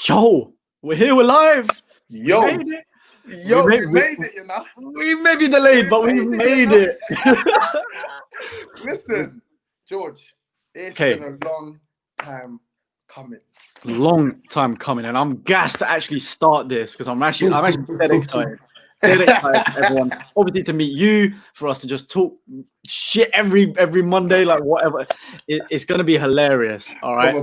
Yo, we're here, we're live. Yo, we made it. we made it, you know. We may be delayed, but we made it. Listen, George, it's been a long time coming. Long time coming, and I'm gassed to actually start this because I'm actually dead excited. Dead excited, everyone. Obviously, to meet you, for us to just talk shit every Monday, like whatever. It's gonna be hilarious. All right.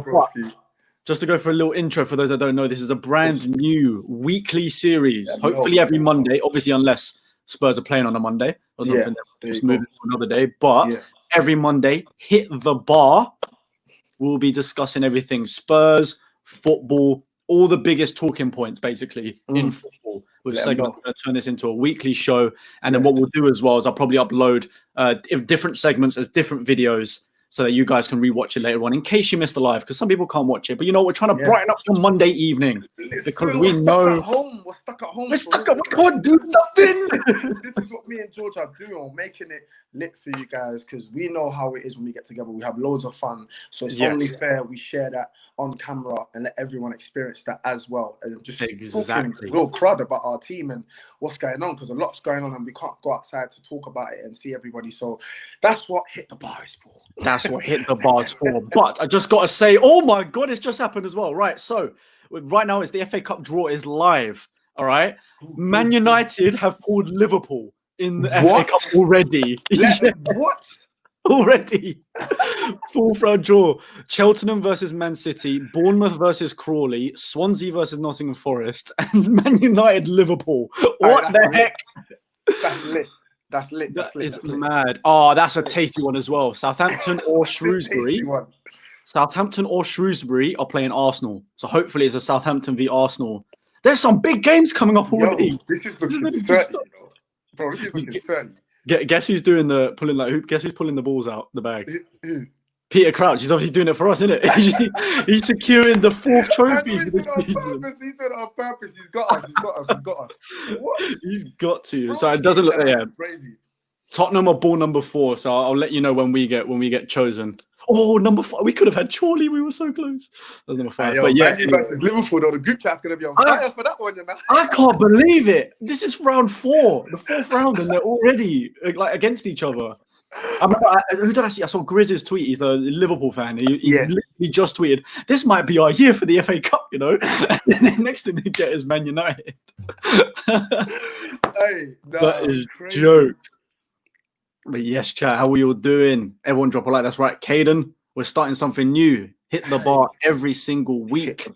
Just to go for a little intro for those that don't know, this is a brand new weekly series. Yeah, hopefully every Monday, obviously unless Spurs are playing on a Monday or something, just move it to another day. But every Monday, hit the bar. We'll be discussing everything Spurs, football, all the biggest talking points basically in football. We're going to turn this into a weekly show. And then what we'll do as well is I'll probably upload different segments as different videos, so that you guys can rewatch it later on in case you missed the live, because some people can't watch it. But you know, we're trying to brighten up your Monday evening because we know we're stuck at home. We can't do nothing. This is what me and George are doing. We're making it lit for you guys because we know how it is when we get together. We have loads of fun. So it's only fair we share that on camera and let everyone experience that as well. And just real crud about our team and what's going on, because a lot's going on and we can't go outside to talk about it and see everybody. So that's what Hit the Bar is for. That's what Hit the Bar is for. But I just got to say, oh my God, it's just happened as well. Right. So right now it's the FA Cup draw is live. All right. Man United have pulled Liverpool in the FA Cup already. What? Already. Full round draw. Cheltenham versus Man City, Bournemouth versus Crawley, Swansea versus Nottingham Forest, and Man United Liverpool. What the heck? That's lit. That's lit. That is mad. Oh, that's a tasty one as well. Southampton or Shrewsbury. Southampton or Shrewsbury are playing Arsenal. So hopefully it's a Southampton v Arsenal. There's some big games coming up already. Yo, this is looking 30, bro. This is looking 30. Guess who's doing the pulling like? Guess who's pulling the balls out the bag? Peter Crouch. He's obviously doing it for us, isn't it? He's securing the 4th trophy. He's doing it on purpose. He's got us. What? He's got to. Bro, so it doesn't look. Yeah. Crazy. Tottenham are ball number 4. So I'll let you know when we get chosen. Oh, number 5. We could have had Chorley. We were so close. That was number 5. But yeah, versus Liverpool, though, the group chat's gonna be on fire for that one, you know. I can't believe it. This is round 4, the 4th round, and they're already like against each other. I remember, who did I see? I saw Grizz's tweet. He's the Liverpool fan. He literally just tweeted, "This might be our year for the FA Cup," you know. And then the next thing they get is Man United. That is joke. But yes, chat, how are you all doing? Everyone drop a like. That's right, Caden. We're starting something new. Hit the bar every single week.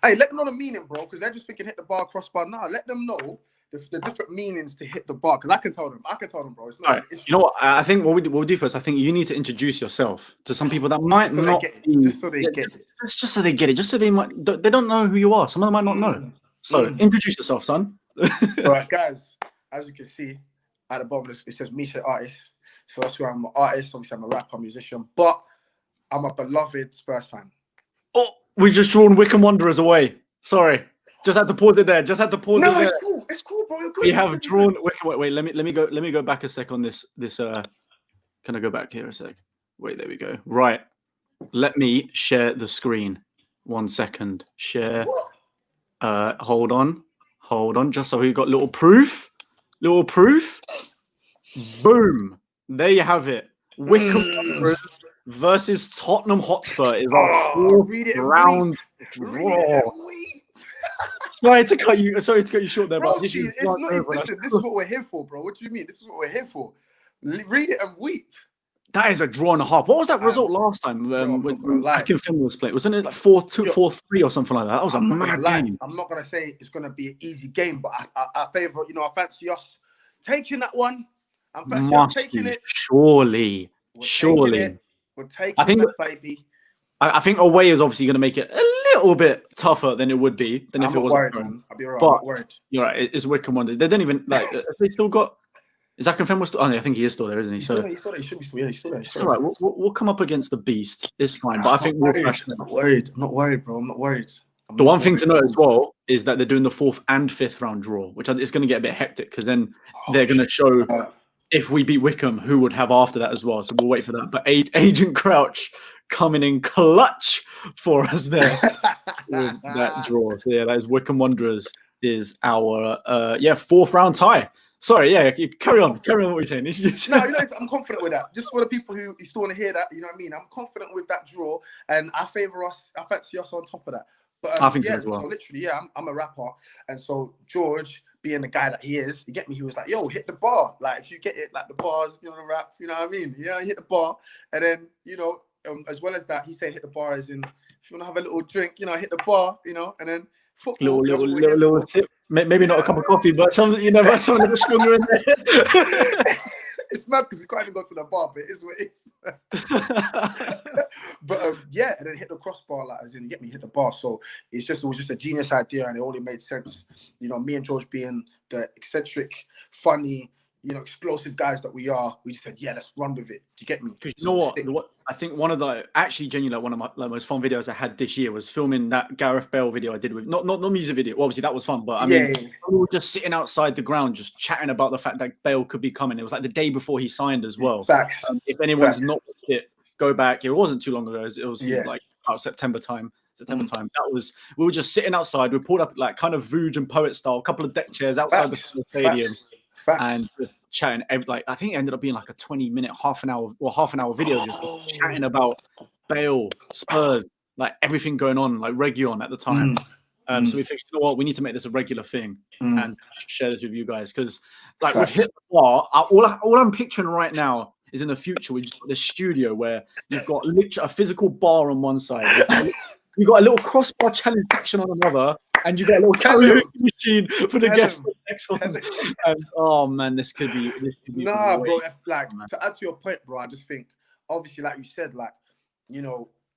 Hey, let them know the meaning, bro, because they're just thinking hit the bar, crossbar. Nah, let them know the different meanings to hit the bar, because I can tell them, bro. It's not, all right. You know what? I think what we'll do first, I think you need to introduce yourself to some people that might not get it. Just so they get it. Just so they get it. Just so they don't know who you are. Some of them might not know. So introduce yourself, son. All right, guys. As you can see at the bottom, it says Michee artist. So that's who I'm, an artist. Obviously, I'm a rapper, musician, but I'm a beloved Spurs fan. Oh, we've just drawn Wycombe Wanderers away. Sorry. Just had to pause it there. No, it's cool. It's cool, bro. You're good. We have drawn Wycombe. Wait, let me go back a sec on this. Can I go back here a sec? Wait, there we go. Right. Let me share the screen. 1 second. Share. What? Hold on. Just so we got little proof. Boom. There you have it. Wycombe Wanderers versus Tottenham Hotspur is our 4th round draw. Sorry to cut you short there, bro. But this is what we're here for, bro. What do you mean? This is what we're here for. Read it and weep. That is a draw and a half. What was that result last time when Akinfenwa was playing? Wasn't it like 4-2, 4-3 or something like that? That was a mad game. I'm not gonna say it's gonna be an easy game, but I favor, I fancy us taking that one. I'm fancy us taking it. Surely. We're taking it, baby. I think away is obviously going to make it a little bit tougher than it would be if it wasn't. I'll be alright. But I'm worried. You're right. It's Wycombe Wanderers. They don't even like. They still got. Is Akinfenwa still? Oh, I think he is still there, isn't he? He's still there. He should be still. Yeah, he's still there. It's all right. We'll come up against the beast. It's fine. But I think I'm not worried, bro. I'm not worried. The one thing to note as well is that they're doing the 4th and 5th round draw, which is going to get a bit hectic because then they're going to show. If we beat Wycombe, who would have after that as well? So we'll wait for that. But Agent Crouch coming in clutch for us there. with that draw. So yeah, that is Wycombe Wanderers is our fourth round tie. Sorry, yeah, carry on what we're saying. No, I'm confident with that. Just for the people who still want to hear that, you know what I mean? I'm confident with that draw, and I fancy us on top of that. But I think so as well. So literally, yeah, I'm a rapper, and so George, being the guy that he is, you get me? He was like, "Yo, hit the bar. Like, if you get it, like the bars, the rap, you know what I mean? Yeah, hit the bar, and then as well as that, he said hit the bar as in if you want to have a little drink, hit the bar, and then football, little sip. Maybe not a cup of coffee, but some a little stronger in there. It's mad because we can't even go to the bar, but it is what it is. But and then hit the crossbar, like as in get me hit the bar. So it was just a genius idea, and it only made sense. Me and George being the eccentric, funny, explosive guys that we are, we just said, yeah, let's run with it. Do you get me? You know what? I think one of the genuinely one of my most fun videos I had this year was filming that Gareth Bale video I did with not the music video. Well, obviously that was fun, but I mean, we were just sitting outside the ground, just chatting about the fact that Bale could be coming. It was like the day before he signed as well. Facts. If anyone's not watched it, go back. It wasn't too long ago. It was like about September time. We were just sitting outside. We pulled up like kind of Vooge and Poet style, a couple of deck chairs outside the stadium. Facts. And just chatting, I think it ended up being like a 20-minute, half an hour video, just chatting about Bale, Spurs, like everything going on, like Region at the time. So we figured, you know what, we need to make this a regular thing and share this with you guys because, like, we've hit the bar. All I'm picturing right now is in the future we just got this studio where you've got literally a physical bar on one side, you've got a little crossbar challenge section on another. And you got a little karaoke machine for the guests. And, oh man, this could be. Nah, bro. Like to add to your point, bro, I just think obviously, like you said, like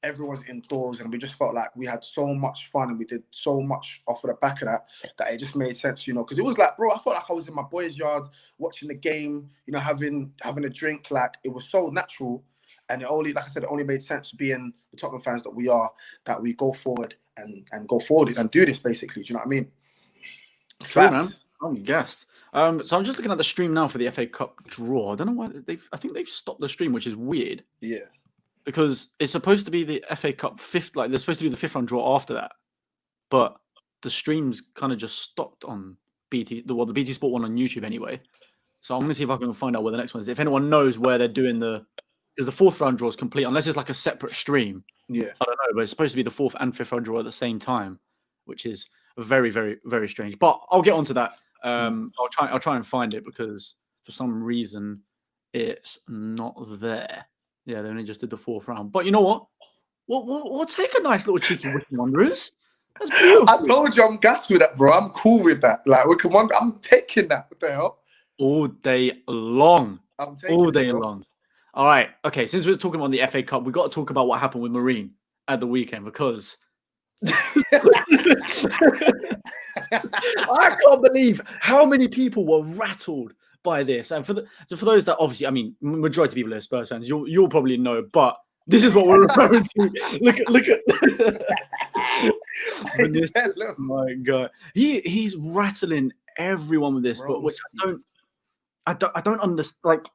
everyone's indoors, and we just felt like we had so much fun and we did so much off of the back of that it just made sense, because it was like, bro, I felt like I was in my boy's yard watching the game, having a drink, like it was so natural. And it only, like I said, it only made sense being the Tottenham fans that we are, that we go forward and go forward and do this basically. Do you know what I mean? True, man. I'm gassed. So I'm just looking at the stream now for the FA Cup draw. I don't know why I think they've stopped the stream, which is weird. Yeah. Because it's supposed to be the FA Cup fifth, like they're supposed to do the fifth round draw after that. But the streams kind of just stopped on BT, the BT Sport one on YouTube anyway. So I'm going to see if I can find out where the next one is. If anyone knows where they're doing because the fourth round draw is complete, unless it's like a separate stream. Yeah. I don't know, but it's supposed to be the fourth and fifth round draw at the same time, which is very, very, very strange. But I'll get onto that. I'll try and find it because for some reason it's not there. Yeah, they only just did the fourth round. But you know what? We'll take a nice little cheeky Wycombe Wanderers. That's beautiful. I told you I'm gassed with that, bro. I'm cool with that. Like Wycombe Wanderers, I'm taking that. What the hell? All day long. I'm taking all day long. All right. Okay. Since we're talking about the FA Cup, we've got to talk about what happened with Marine at the weekend because I can't believe how many people were rattled by this. And for those that obviously, I mean, majority of people are Spurs fans, you'll probably know, but this is what we're referring to. Look at this. Oh my God. He's rattling everyone with this, but which I don't understand. Like,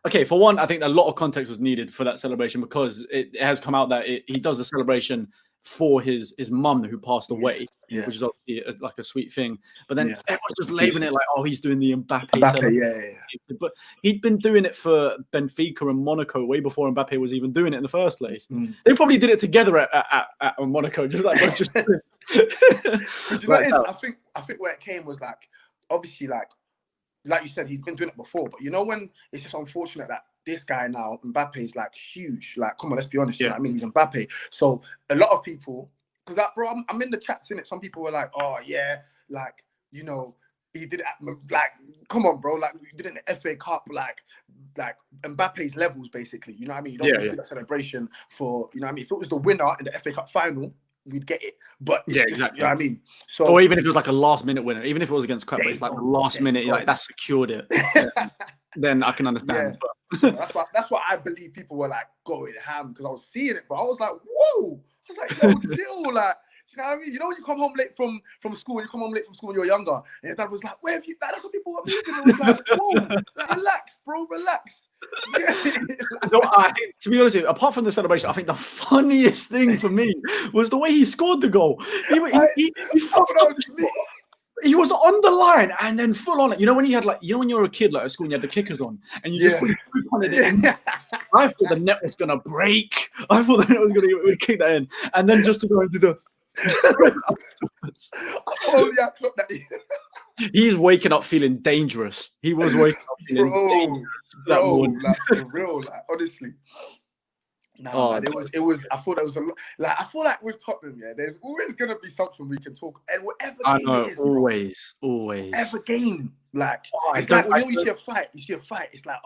okay, for one, I think a lot of context was needed for that celebration because it has come out that he does the celebration for his mum who passed away, which is obviously like a sweet thing. But then everyone's just labeling it like, oh, he's doing the Mbappe celebration. But he'd been doing it for Benfica and Monaco way before Mbappe was even doing it in the first place. They probably did it together at Monaco, just like both just. But you know what it is? I think where it came was like, obviously, like you said, he's been doing it before, but when it's just unfortunate that this guy now, Mbappe, is like huge. Like, come on, let's be honest. You know what I mean? He's Mbappe. So a lot of people, because bro, I'm in the chats, in it. Some people were like, oh yeah, like, he did it at, like, come on, bro, like, you did it in the FA Cup, like Mbappe's levels, basically. You know what I mean? You don't do that celebration for, you know what I mean? If it was the winner in the FA Cup final, we'd get it. But exactly. You know what I mean? So, or even if it was like a last minute winner, even if it was against crap, but it's like the last minute, like that secured it. Then I can understand. But. So that's why I believe people were like going ham because I was seeing it, but I was like, whoa! I was like, yo, chill, like, You know what I mean? You know when you come home late from school, you come home late from school when you're younger, and your dad was like, "Where have you?" Like, that's what people were moving. It was like, "Whoa, like, relax, bro, relax." No, to be honest with you, apart from the celebration, I think the funniest thing for me was the way he scored the goal. He fucked up the shot. He was on the line and then full on it. You know when you had like, you know when you were a kid like at school and you had the kickers on and you just fully punted it in. I thought the net was gonna break. I thought the net was gonna kick that in, and then just to go into the. I clocked that. He's waking up feeling dangerous. He was waking up feeling dangerous. Bro, like for real, like honestly. No, man, it was. I thought there was a lot. Like, I feel like with Tottenham, there's always gonna be something we can talk. And whatever game it is, always. Whatever game, like it's like when you see a fight. It's like,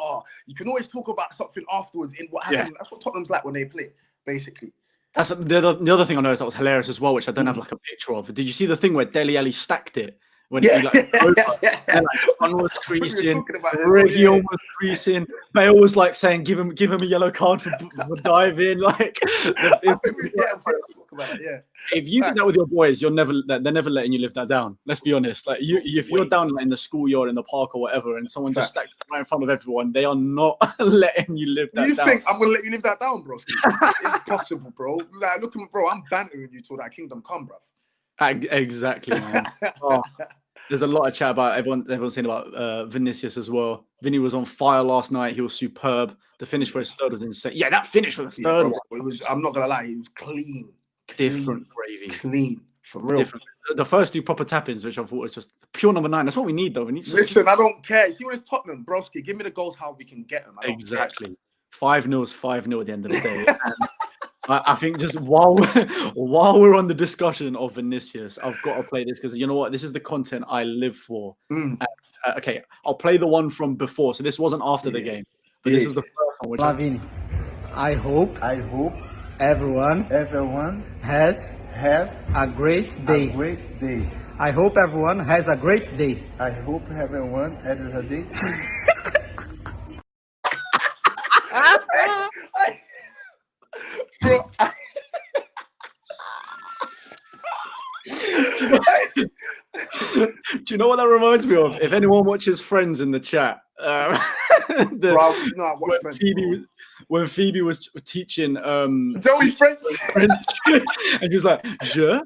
you can always talk about something afterwards in what happened. That's what Tottenham's like when they play, basically. That's the other thing I noticed that was hilarious as well, which I don't have like a picture of. Did you see the thing where Dele Alli stacked it? When he Son was creasing, Region was creasing, Bale was like saying, "Give him a yellow card for diving." Like, if you do that with your boys, they're never letting you live that down. Let's be honest. Like, if you're down like, in the schoolyard, in the park, or whatever, and someone just stacked right in front of everyone, they are not letting you live that down. You think I'm gonna let you live that down, bro? Impossible, bro. Like, look at me, bro. I'm bantering you till that kingdom come, bro. Exactly, man. There's a lot of chat about everyone's saying about Vinicius as well. Vinny was on fire last night. He was superb. The finish for his third was insane. Yeah, that finish for the third one. It was. I'm not gonna lie. It was clean. Different gravy. Clean for real. Different. The first two proper tap-ins, which I thought was just pure number 9. That's what we need, though. We need. Listen, I don't care. See when it's Tottenham, broski. Give me the goals. How we can get them. Exactly. 5-0 is 5-0 at the end of the day. And I think just while we're on the discussion of Vinicius, I've got to play this because you know what? This is the content I live for. Okay, I'll play the one from before. So this wasn't after the game, but this is the first one. Which Vini, I hope everyone has a great day. I hope everyone has a great day. I hope everyone has a day. Bro, do you know what that reminds me of? If anyone watches Friends in the chat, when Phoebe was teaching Joey French, and she was like, je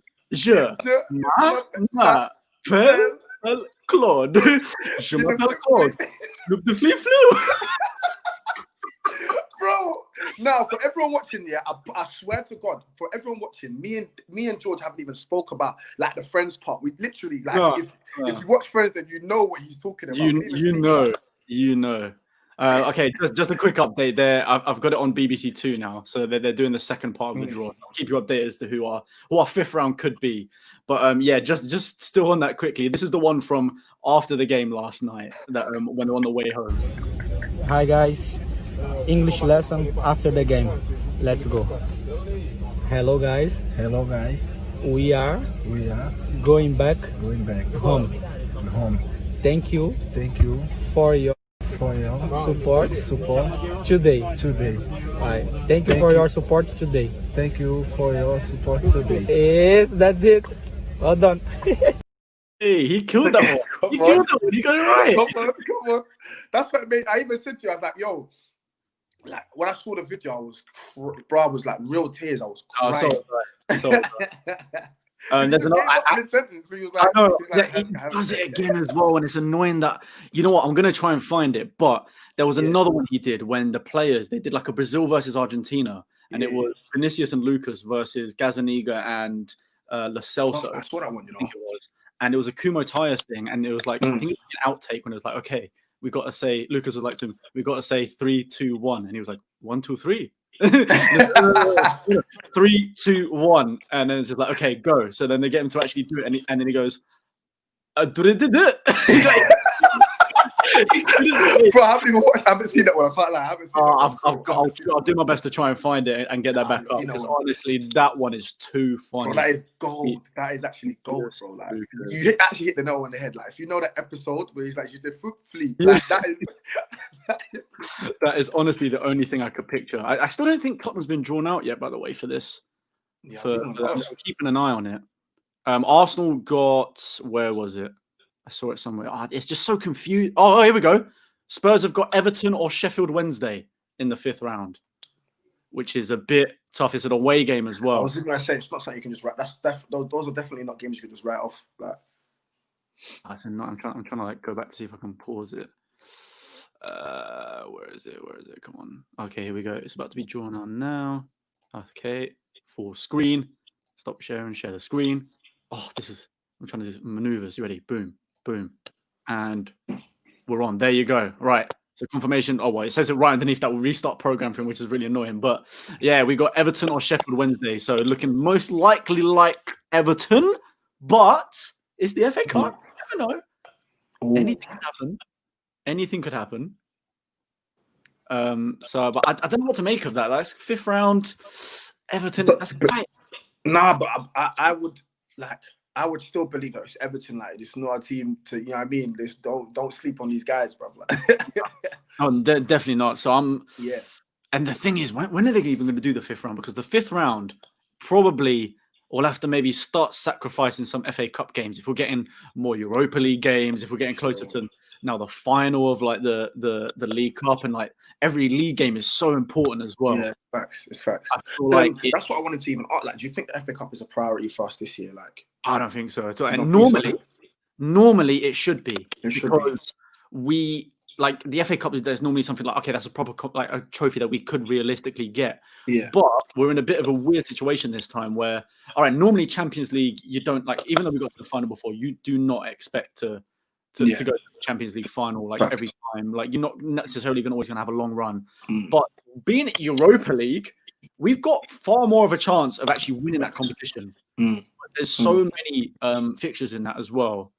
m'appelle Claude, je m'appelle Claude, look the flea flew. Bro, now for everyone watching, I swear to God, for everyone watching, me and George haven't even spoke about like the Friends part. We literally if you watch Friends, then you know what he's talking about. You know. Okay, just a quick update there. I've got it on BBC Two now, so they're doing the second part of the draw. So I'll keep you updated as to who our fifth round could be. But just still on that quickly. This is the one from after the game last night that when on the way home. Hi guys. English lesson after the game. Let's go. Hello guys. We are going back home. Thank you for your support today. Right. Thank you for your support today. Thank you for your support today. Yes, that's it. Well done. Hey, he killed that one. He got it right. Come on. That's what made. I even said to you, I was like, yo. Like when I saw the video, I was like real tears. I was crying. There's another sentence. He was like, I know, he does it again as well, and it's annoying that you know what? I'm gonna try and find it, but there was another one he did when the players they did like a Brazil versus Argentina, and it was Vinicius and Lucas versus Gazaniga and Lo Celso. That's what I want, I think it was, and it was a Kumo Tyres thing, and it was like I think it was an outtake when it was like, okay. We got to say, Lucas was like to him, we got to say 3, 2, 1. And he was like, 1, 2, 3. 3, 2, 1. And then it's just like, okay, go. So then they get him to actually do it. And then he goes, Bro, I haven't seen that one. I can't lie. I haven't seen that. I'll do my best to try and find it and get that back up. Because honestly, that one is too funny. Bro, that is gold. That is actually gold, bro. Like you actually hit the nail on the head. Like if you know that episode where he's like, "You did fruit fleet." Like that is. That is honestly the only thing I could picture. I still don't think Tottenham's been drawn out yet. By the way, for this, I'm keeping an eye on it. Arsenal got, where was it? I saw it somewhere. It's just so confused. Oh, here we go. Spurs have got Everton or Sheffield Wednesday in the 5th round, which is a bit tough. It's an away game as well. I was going to say, it's not something you can just write. Those are definitely not games you can just write off. Like, I'm trying to like go back to see if I can pause it. Where is it? Come on. Okay, here we go. It's about to be drawn on now. Okay, full screen. Stop sharing. Share the screen. Oh, I'm trying to do maneuvers. You ready? Boom, boom, and we're on. There you go. Right. So confirmation. Oh, well, it says it right underneath that will restart programming, which is really annoying. But yeah, we got Everton or Sheffield Wednesday. So looking most likely like Everton, but it's the FA Cup. You never know. ooh. Anything could happen. Anything could happen. But I don't know what to make of that. That's 5th round. Everton. That's great. Nah, but I would still believe that it's Everton. Like, it's not a team to, you know what I mean? Don't sleep on these guys, bro. Oh, definitely not. So yeah. And the thing is, when are they even going to do the 5th round? Because the 5th round probably will have to maybe start sacrificing some FA Cup games if we're getting more Europa League games. If we're getting closer to now the final of like the League Cup, and like every league game is so important as well. Yeah, it's facts. Like that's what I wanted to even ask. Like, do you think the FA Cup is a priority for us this year? Like, I don't think so at all. And so? normally it should be because we like the FA Cup. There's normally something like, okay, that's a proper like a trophy that we could realistically get. Yeah. But we're in a bit of a weird situation this time where, all right, normally Champions League, you don't like, even though we got to the final before, you do not expect to go to the Champions League final like every time. Like, you're not necessarily always going to have a long run. But being at Europa League, we've got far more of a chance of actually winning that competition. There's so many fixtures in that as well.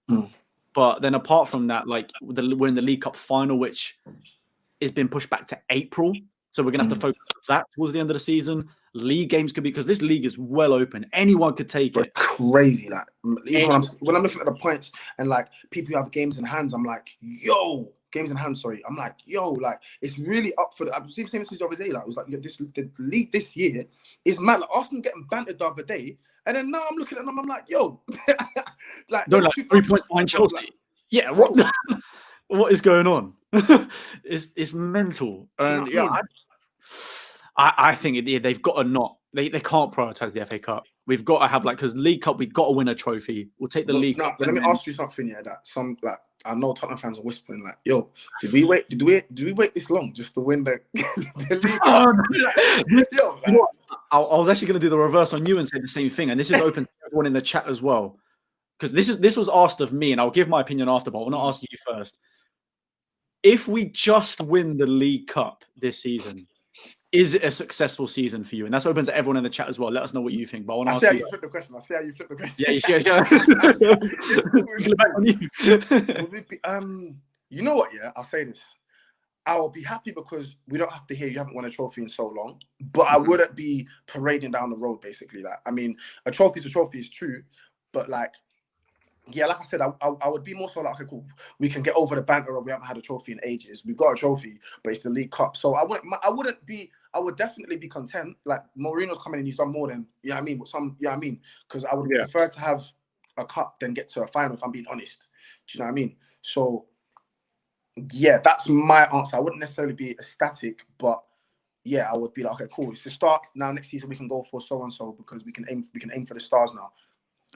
But then apart from that, like we're in the League Cup final, which has been pushed back to April. So we're going to have to focus on that towards the end of the season. League games could be, because this league is well open. Anyone could take it. Crazy. Like, even when I'm looking at the points and like people who have games in hands, I'm like, yo, games in hand, sorry. I'm like, yo, like, it's really up for the... I was saying this the other day, like, it was like, the league this year is mad. Like, Arsenal getting bantered the other day, and then now I'm looking at them, I'm like, yo. like 3 points behind Chelsea. Like, yeah, what is going on? It's mental. And yeah, I think they've got to not. They can't prioritize the FA Cup. We've got to have, like, because League Cup, we've got to win a trophy. We'll take the League Cup. Let me ask you something. Yeah, that some, like, I know Tottenham fans are whispering like, "Yo, did we wait this long just to win the League Cup?" Yo, like, I was actually going to do the reverse on you and say the same thing, and this is open to everyone in the chat as well, because this was asked of me, and I'll give my opinion after, but I want to ask you first. If we just win the League Cup this season, is it a successful season for you? And that's open to everyone in the chat as well. Let us know what you think. But I want to see how you flip the question. Yeah, you know what? Yeah, I'll say this. I will be happy because we don't have to hear you haven't won a trophy in so long. But I wouldn't be parading down the road, basically. Like, I mean, a trophy is true, but like, yeah, like I said, I would be more so like, okay, cool, we can get over the banter of we haven't had a trophy in ages. We've got a trophy, but it's the League Cup. So I would definitely be content. Like, Mourinho's coming in, he's done more than, you know what I mean? But because I would prefer to have a cup than get to a final, if I'm being honest. Do you know what I mean? So, yeah, that's my answer. I wouldn't necessarily be ecstatic, but yeah, I would be like, okay, cool. It's the start. Now next season we can go for so and so because we can aim for the stars now.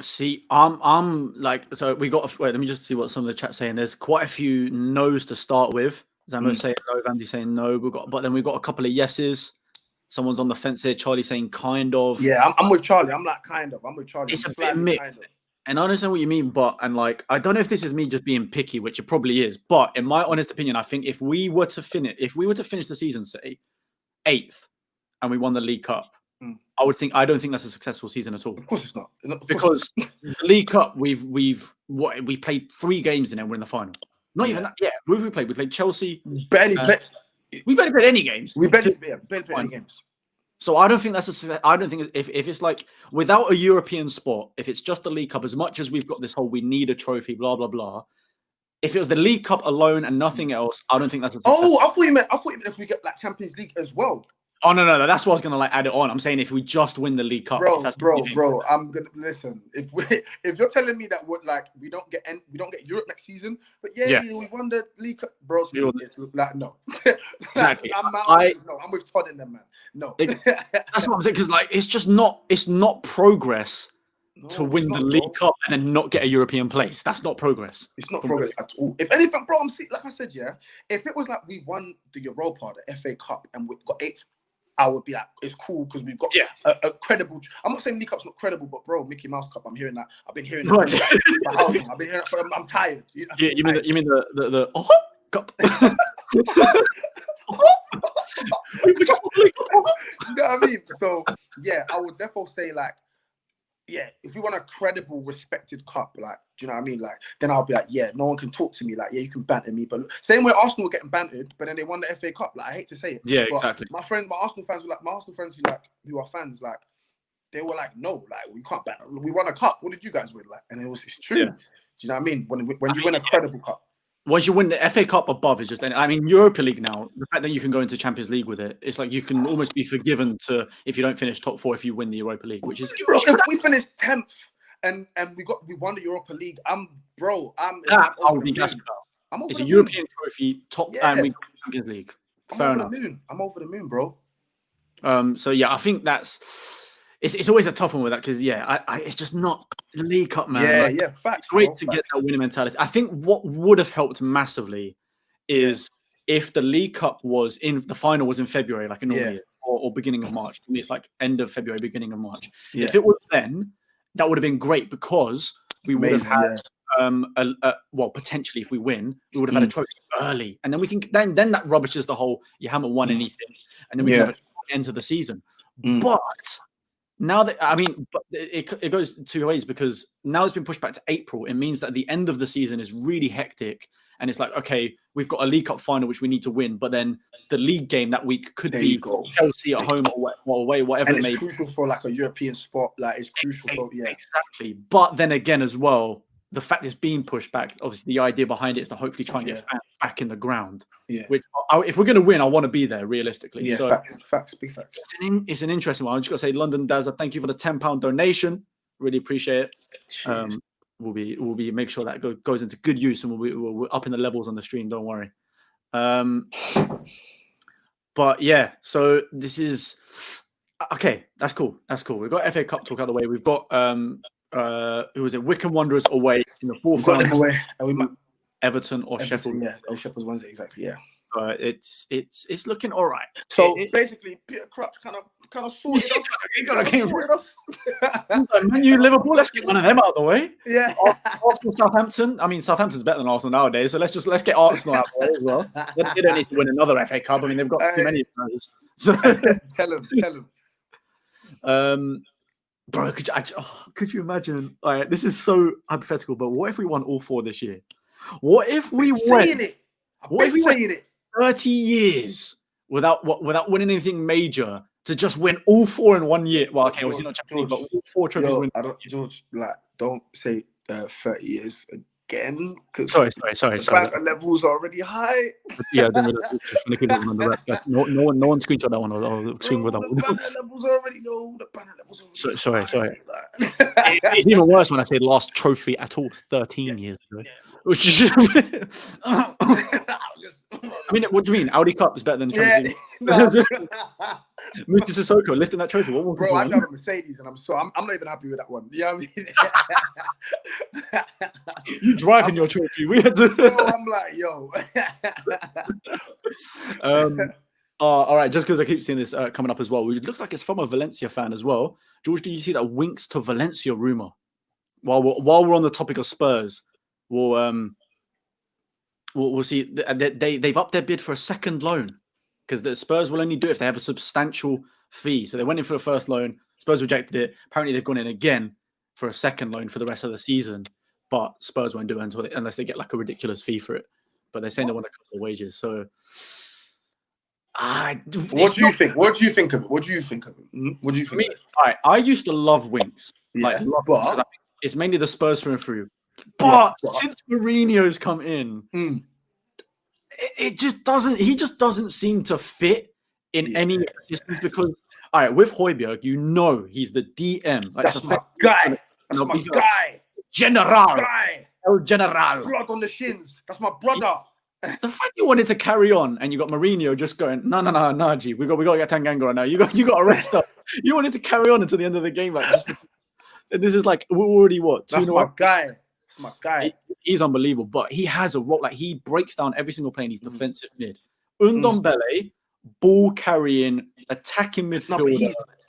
See, I'm like, so we got. Wait, let me just see what some of the chat's saying. There's quite a few no's to start with. Zamo saying no, Vandy saying no. But then we've got a couple of yeses. Someone's on the fence here. Charlie saying kind of. Yeah, I'm with Charlie. I'm like kind of. I'm with Charlie. It's a bit mixed. Kind of. And I understand what you mean, but like, I don't know if this is me just being picky, which it probably is. But in my honest opinion, I think if we were to finish the season, say 8th, and we won the League Cup, I don't think that's a successful season at all. Of course it's not. Because the League Cup, we played 3 games in it. We're in the final. Not even that. Yeah, who have we played? We played Chelsea. We barely played any games. We barely played any games. So I don't think I don't think if it's like without a European sport, if it's just the League Cup, as much as we've got this whole we need a trophy, blah blah blah. If it was the League Cup alone and nothing else, I don't think that's a success. Oh, I thought you meant if we get like Champions League as well. Oh no, that's what I was gonna like add it on. I'm saying if we just win the League Cup, bro, that's bro. I'm gonna listen. If you're telling me that we don't get Europe next season, but we won the League Cup, bro. It's like no, exactly. I'm with Tottenham, man. No, that's what I'm saying because like it's not progress to win the League Cup and then not get a European place. That's not progress. It's not progress at all. If anything, bro, like I said, if it was like we won the Europa, the FA Cup, and we got 8th. I would be like, it's cool because we've got a credible. I'm not saying League Cup's not credible, but bro, Mickey Mouse Cup. I'm hearing that. I've been hearing that. I've been hearing it. I'm tired. You mean the cup? You know what I mean? So I would definitely say like, if we want a credible, respected cup, like, do you know what I mean? Like, then I'll be like, no one can talk to me. Like, you can banter me. But same way Arsenal were getting bantered, but then they won the FA Cup. Like, I hate to say it. Yeah, but exactly. My Arsenal fans who are fans, like, they were like, no, like, we can't banter. We won a cup. What did you guys win? Like, and it's true. Yeah. Do you know what I mean? When you win a credible cup. Once you win the FA Cup above is just, I mean, Europa League now, the fact that you can go into Champions League with it, it's like you can almost be forgiven if you don't finish top 4 if you win the Europa League, which is... Bro, if we finished 10th and we won the Europa League, I'm over the moon. It's a European trophy, top, and we got Champions League. Fair enough. I'm over the moon, bro. So yeah, I think that's... It's always a tough one with that because it's just not the League Cup, man. Facts. It's great to get that winning mentality. I think what would have helped massively is if the League Cup the final was in February, like a normal year, or beginning of March. I mean, it's like end of February, beginning of March. If it was then, that would have been great because we would have had potentially if we win, we would have had a trophy early, and then we can then that rubbishes the whole you haven't won anything, and then we can have a end to the season, but. Now that but it goes 2 ways because now it's been pushed back to April. It means that the end of the season is really hectic, and it's like, okay, we've got a League Cup final which we need to win, but then the league game that week could be Chelsea at home or away, whatever. And it may it's crucial for like a European spot. Like it's crucial for exactly. But then again, as well, the fact it's being pushed back. Obviously, the idea behind it is to hopefully try and get fans back in the ground. Which, if we're going to win, I want to be there realistically. So facts, big facts. It's an interesting one. I'm just going to say, London Dazza, thank you for the £10 donation. Really appreciate it. We'll be make sure that goes into good use, and we're up in the levels on the stream. Don't worry. But yeah, so this is okay. That's cool. We've got FA Cup talk out of the way. We've got who was it? Wycombe Wanderers away in the fourth round. Got them away. And we might Everton or Sheffield. Yeah, Sheffield's Wednesday, exactly. Yeah. It's looking all right. So basically, Peter Crouch kind of sorted us. He sorted us. Man, Liverpool. Let's get one of them out of the way. Yeah. Arsenal, Southampton. I mean, Southampton's better than Arsenal nowadays. So let's get Arsenal out of the way as well. They don't need to win another FA Cup. I mean, they've got too many of those. So tell them. Bro, could you imagine? All right, this is so hypothetical, but what if we won all 4 this year? What if we went 30 years without winning anything major to just win all 4 in 1 year? Well, okay, obviously not Champions League, but all 4 trophies. George, don't say 30 years again. Sorry. The levels are already high. Yeah, then no one screenshot that one. I'll screen with that one. The banner levels are already low. Sorry. It's even worse when I say last trophy at all. 13 years ago. Which is, I mean, what do you mean? Audi Cup is better than the Champions League. Mr. Sissoko lifting that trophy. Bro, I drive a Mercedes, and I'm not even happy with that one. You know what I mean? You driving your trophy? We had to. Bro, I'm like, yo. All right, just because I keep seeing this coming up as well. It looks like it's from a Valencia fan as well. George, do you see that Winks to Valencia rumor? While we're on the topic of Spurs. We'll see. They've upped their bid for a second loan because the Spurs will only do it if they have a substantial fee. So they went in for the first loan. Spurs rejected it. Apparently, they've gone in again for a second loan for the rest of the season. But Spurs won't do it unless they get like a ridiculous fee for it. But they're saying they want a couple of wages. So, what do you think? What do you think of it? What do you think of it? All right, I used to love Winks. But it's mainly the Spurs through and through. But since Mourinho's come in, it just doesn't. He just doesn't seem to fit in any assistance because, all right, with Højbjerg, you know he's the DM. Like, That's my guy. That's my guy. General. El General. Blood on the shins. That's my brother. The fact you wanted to carry on and you got Mourinho just going, no, G, we got to get Tanganga right now. You got to rest up. You wanted to carry on until the end of the game, like this is like we're already what? That's my guy. That's my guy. He's unbelievable, but he has a role. Like he breaks down every single play in his defensive mid. Ndombele, ball carrying, attacking midfielder.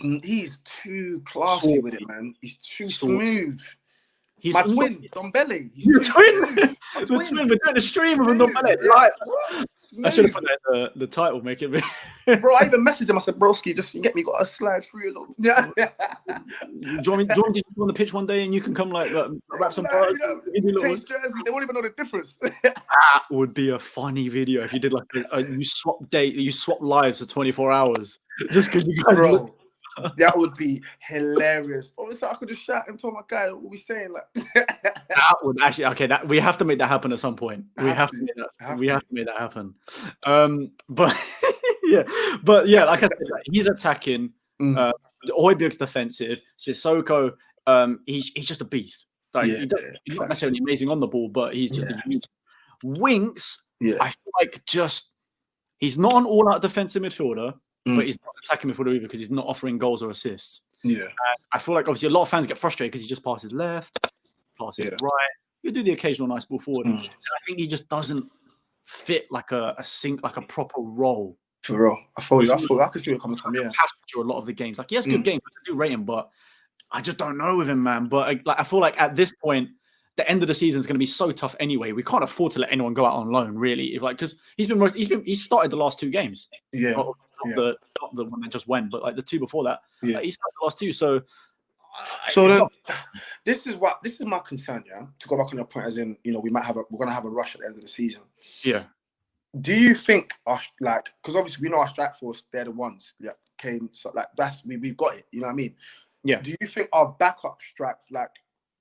No, but he's too classy with it, man. He's too smooth. He's my twin, Ndombele. Your twin? The twin. We're doing a stream of Ndombele. Like, I should have put that in the title, make it. Bro, I even messaged him. I said, broski, just get me, got to slide through a little. Yeah. Do you want me to go on the pitch one day and you can come like wrap some bars? Change jersey. They won't even know the difference. That would be a funny video if you did like you swap lives for 24 hours just because you guys. Bro. That would be hilarious. Bro, I could just shout him to my guy. What we saying? Like that would actually that we have to make that happen at some point. We have to make that happen. But yeah, like I said, he's attacking. Højbjerg's defensive. Sissoko, he's just a beast. Like he's not necessarily amazing on the ball, but he's just a huge. Winks. I feel like he's not an all-out defensive midfielder. But he's not attacking midfielder either because he's not offering goals or assists. Yeah, I feel like obviously a lot of fans get frustrated because he just passes left, passes right. You do the occasional nice ball forward. And I think he just doesn't fit like a proper role. For real, I can see where it comes from. Yeah, a lot of the games, like he has good games, I do rate him, but I just don't know with him, man. But like I feel like at this point, the end of the season is going to be so tough anyway. We can't afford to let anyone go out on loan, really. Because he's started the last 2 games. Yeah. Not the one that just went, but like the 2 before that. Yeah. He started the last 2. So then this is my concern, yeah. To go back on your point, as in, we're gonna have a rush at the end of the season. Yeah. Do you think because obviously we know our strike force, they're the ones that came, so like we've got it, you know what I mean? Yeah. Do you think our backup strike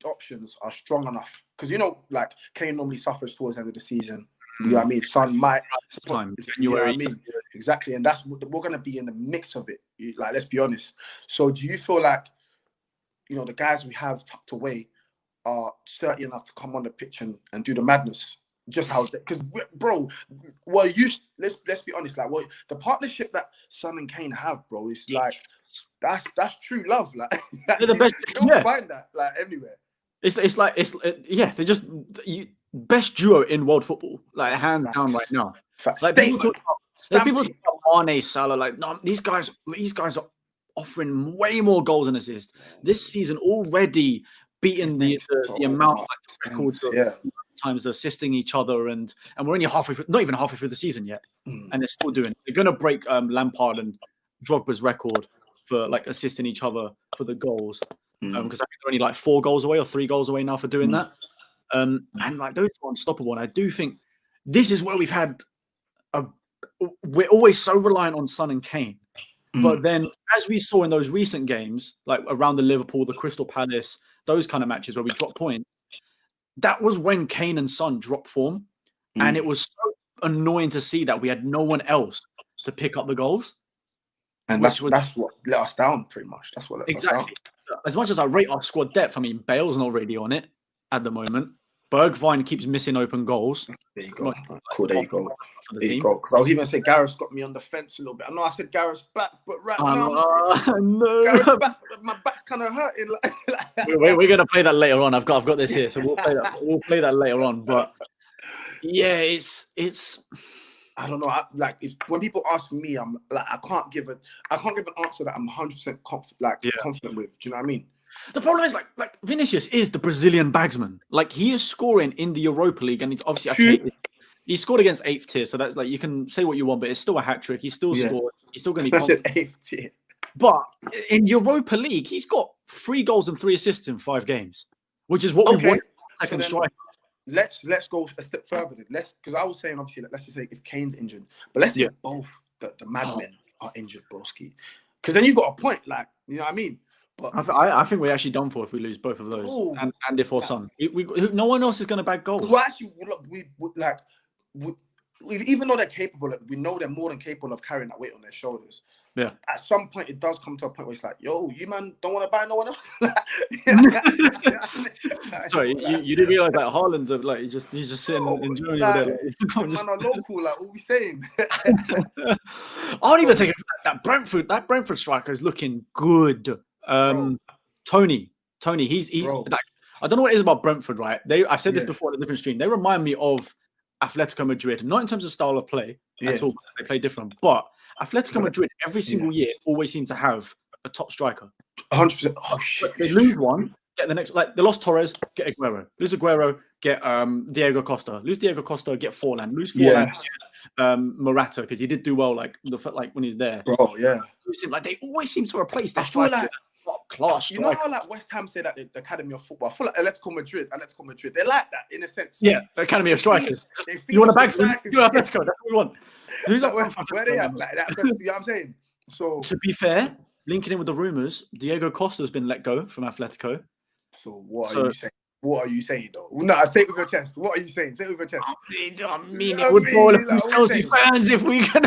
options are strong enough? Because Kane normally suffers towards the end of the season. You know what I mean? Son might time. You know what I mean? Exactly, and that's what we're gonna be in the mix of it. Like, let's be honest. So, do you feel like the guys we have tucked away are certain enough to come on the pitch and do the madness? Just how, because bro, let's be honest. Like, the partnership that Son and Kane have, bro, is like that's true love. Like, they're the best. You don't find that like everywhere. They're just best duo in world football, like hands down right now. Like people talk about Mane, Salah, like no, these guys are offering way more goals and assists this season already, beating the amount like records of times assisting each other, and we're only not even halfway through the season yet, and they're still doing it. They're gonna break Lampard and Drogba's record for like assisting each other for the goals. Because I think they're only like 4 goals away or 3 goals away now for doing that. And like those are unstoppable. And I do think this is where we're always so reliant on Son and Kane. But then as we saw in those recent games, like around the Liverpool, the Crystal Palace, those kind of matches where we dropped points, that was when Kane and Son dropped form. And it was so annoying to see that we had no one else to pick up the goals. And that's what let us down, pretty much. That's what let us down. As much as I rate our squad depth, I mean, Bale's not really on it at the moment. Bergwijn keeps missing open goals. There you go. Cool, there you go. There you go. Because I was even saying Gareth's got me on the fence a little bit. I know I said Gareth's back, but right now, no. Gareth's back. My back's kind of hurting. We're going to play that later on. I've got this here, so we'll play that. We'll play that later on. But yeah, it's. I don't know. When people ask me, I'm like, I can't give an answer that I'm 100% confident with. Do you know what I mean? The problem is like Vinicius is the Brazilian bagsman. Like he is scoring in the Europa League, and he's obviously he scored against 8th tier. So that's like you can say what you want, but it's still a hat trick. He's still scored. He's still going to be. That's an 8th tier. But in Europa League, he's got 3 goals and 3 assists in 5 games, which is what we want. Second striker. Let's go a step further. Because I was saying obviously, let's just say if Kane's injured, but let's say both the madmen are injured, broski. Because then you've got a point, like, you know what I mean? But I think we're actually done for if we lose both of those, and if or Son. No one else is going to bag goals. Well, actually, even though they're capable, we know they're more than capable of carrying that weight on their shoulders. Yeah. At some point, it does come to a point where it's like, yo, you man don't want to buy no one else. Sorry, you didn't realize that Haaland's like he's just sitting enjoying like, it. Man are local, like what we saying. I don't even take it. That Brentford striker is looking good. Tony, he's like, I don't know what it is about Brentford, right? I've said this before in a different stream. They remind me of Atletico Madrid, not in terms of style of play at all. They play different, but Atletico Madrid every single year always seem to have a top striker. 100%. Oh shit! They lose one, get the next. Like they lost Torres, get Aguero. Lose Aguero, get Diego Costa. Lose Diego Costa, get Forlan. Lose Forlan, Morata, because he did do well. Like when he's there, bro. Yeah. Like they always seem to replace that. I feel like class. You know how like West Ham say that the Academy of Football. I feel like Atletico Madrid. They're like that in a sense. Yeah, the Academy of Strikers. You want a bag? You want Atletico? That's what we want. Who's where they at? Like that. You know what I'm saying? So to be fair, linking in with the rumors, Diego Costa's been let go from Atletico. So what are you saying? What are you saying though? No, I say it with your chest. What are you saying? Say it with your chest. I mean, it would ball like, Chelsea fans if we can.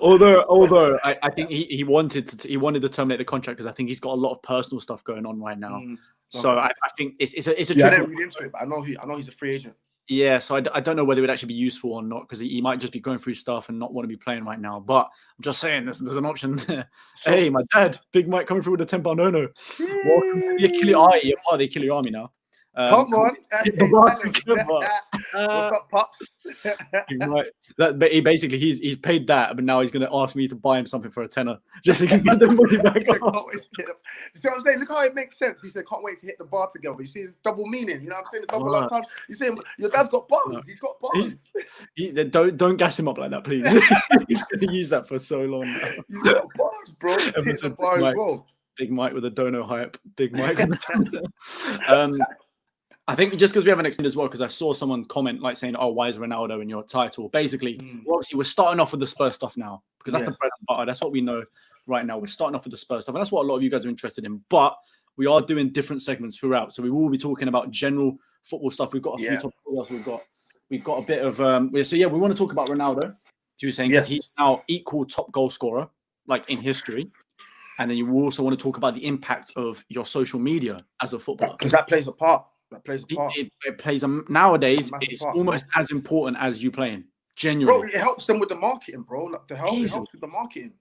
although I think he wanted to terminate the contract because I think he's got a lot of personal stuff going on right now. So I think it's a I didn't read into it, but I know he's a free agent. Yeah, so I don't know whether it would actually be useful or not because he might just be going through stuff and not want to be playing right now. But I'm just saying there's an option there. So, hey, my dad, Big Mike coming through with a £10 no. Welcome to the Achillea Army. You're part of the Achillea Army now. Come on. What's up, pops? But he's paid that, but now he's going to ask me to buy him something for a tenner just so he can get the money back. You see what I'm saying? Look how it makes sense. He said, "Can't wait to hit the bar together." You see, it's double meaning. You know what I'm saying? The double time. You see, your dad's got bars. He's got bars. Don't gas him up like that, please. He's going to use that for so long now. He's got bars, bro. He's hit the bar as well. Big Mike with a dono hype. Big Mike with the I think just because we haven't extended as well, because I saw someone comment like saying, "Oh, why is Ronaldo in your title?" Basically, obviously we're starting off with the Spurs stuff now because that's the bread and butter. That's what we know right now. We're starting off with the Spurs stuff, and that's what a lot of you guys are interested in. But we are doing different segments throughout, so we will be talking about general football stuff. We've got a few topics. We've got a bit of so we want to talk about Ronaldo. You were saying because he's now equal top goal scorer like in history. And then you also want to talk about the impact of your social media as a footballer. Because that plays a part. It plays nowadays. It's almost as important as you playing. Genuinely, bro, it helps them with the marketing, bro. Like it helps with the marketing.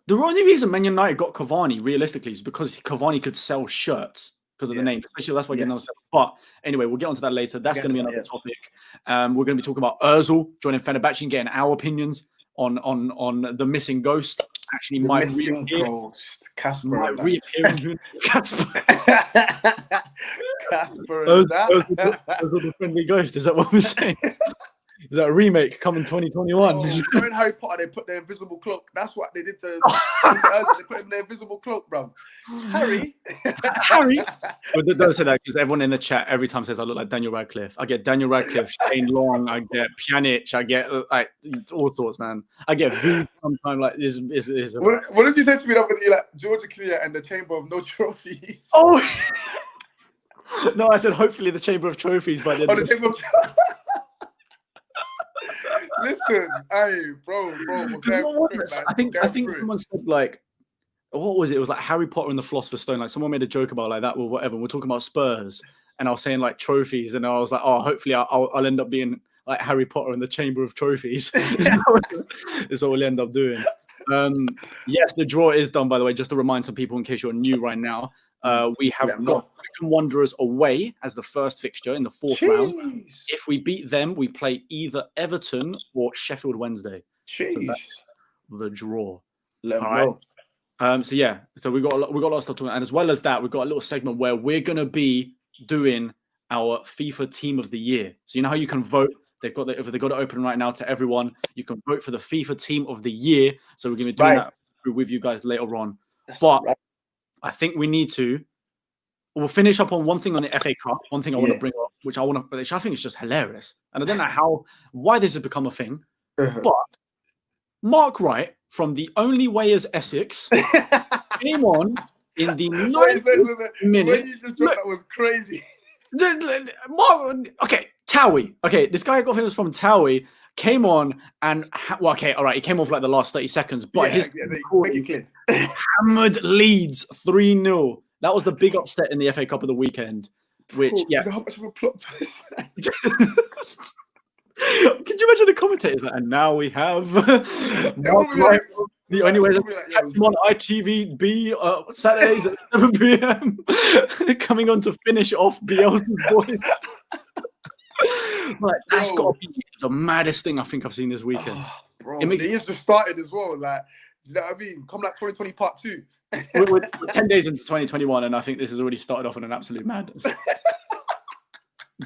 The only reason Man United got Cavani realistically is because Cavani could sell shirts because of the name. Especially that's why you know. But anyway, we'll get onto that later. That's going to be another topic. We're going to be talking about Ozil joining Fenerbahce and getting our opinions on the missing ghost. Actually, the might missing reappear. Ghost, Casper. Might reappear. Casper. Casper. Those are the friendly ghost. Is that what we're saying? Is that a remake coming 2021? Oh, in Harry Potter, they put their invisible cloak. That's what they did to Ozil. They put him their invisible cloak, bro. Harry. But don't say that because everyone in the chat every time says I look like Daniel Radcliffe. I get Daniel Radcliffe, Shane Long, I get Pjanic, I get like all sorts, man. I get V sometimes. Like this is. What did you say to me that was like George Achillea and the Chamber of No Trophies? Oh. No, I said hopefully the Chamber of Trophies by the end. The Chamber of Listen, hey, bro. I think someone said like, what was it? It was like Harry Potter and the Philosopher's Stone. Like someone made a joke about like that or whatever. And we're talking about Spurs, and I was saying like trophies, and I was like, oh, hopefully I'll end up being like Harry Potter in the Chamber of Trophies. Is what we'll end up doing. Yes, the draw is done, by the way, just to remind some people in case you're new right now. We have got Wycombe Wanderers away as the first fixture in the fourth round. If we beat them, we play either Everton or Sheffield Wednesday. So that's the draw. Let them go. So we got a lot of stuff to, and as well as that, we've got a little segment where we're gonna be doing our FIFA Team of the Year. So you know how you can vote. They've got it open right now to everyone. You can vote for the FIFA Team of the Year. So we're going to be doing that with you guys later on. I think we need to. We'll finish up on one thing on the FA Cup. One thing I want to bring up, which I think is just hilarious, and I don't know why this has become a thing. But Mark Wright from The Only Way Is Essex came on in the 90th minute. What you just dropped that was crazy. Mark, okay. Towie. Okay, this guy I got famous from Towie came on and well, okay, all right, he came off like the last 30 seconds, but his make it clear. hammered Leeds 3-0. That was the big upset in the FA Cup of the weekend. Which Do you know how much of a plot twist? Could you imagine the commentators? And now we have the only way to catch him on ITVB Saturdays at 7 p.m. coming on to finish off Bielsa's voice. Like, that's got to be the maddest thing I think I've seen this weekend. Oh, bro, the year's just started as well. Like, you know what I mean? Come like 2020 part 2. we're 10 days into 2021, and I think this has already started off on an absolute madness.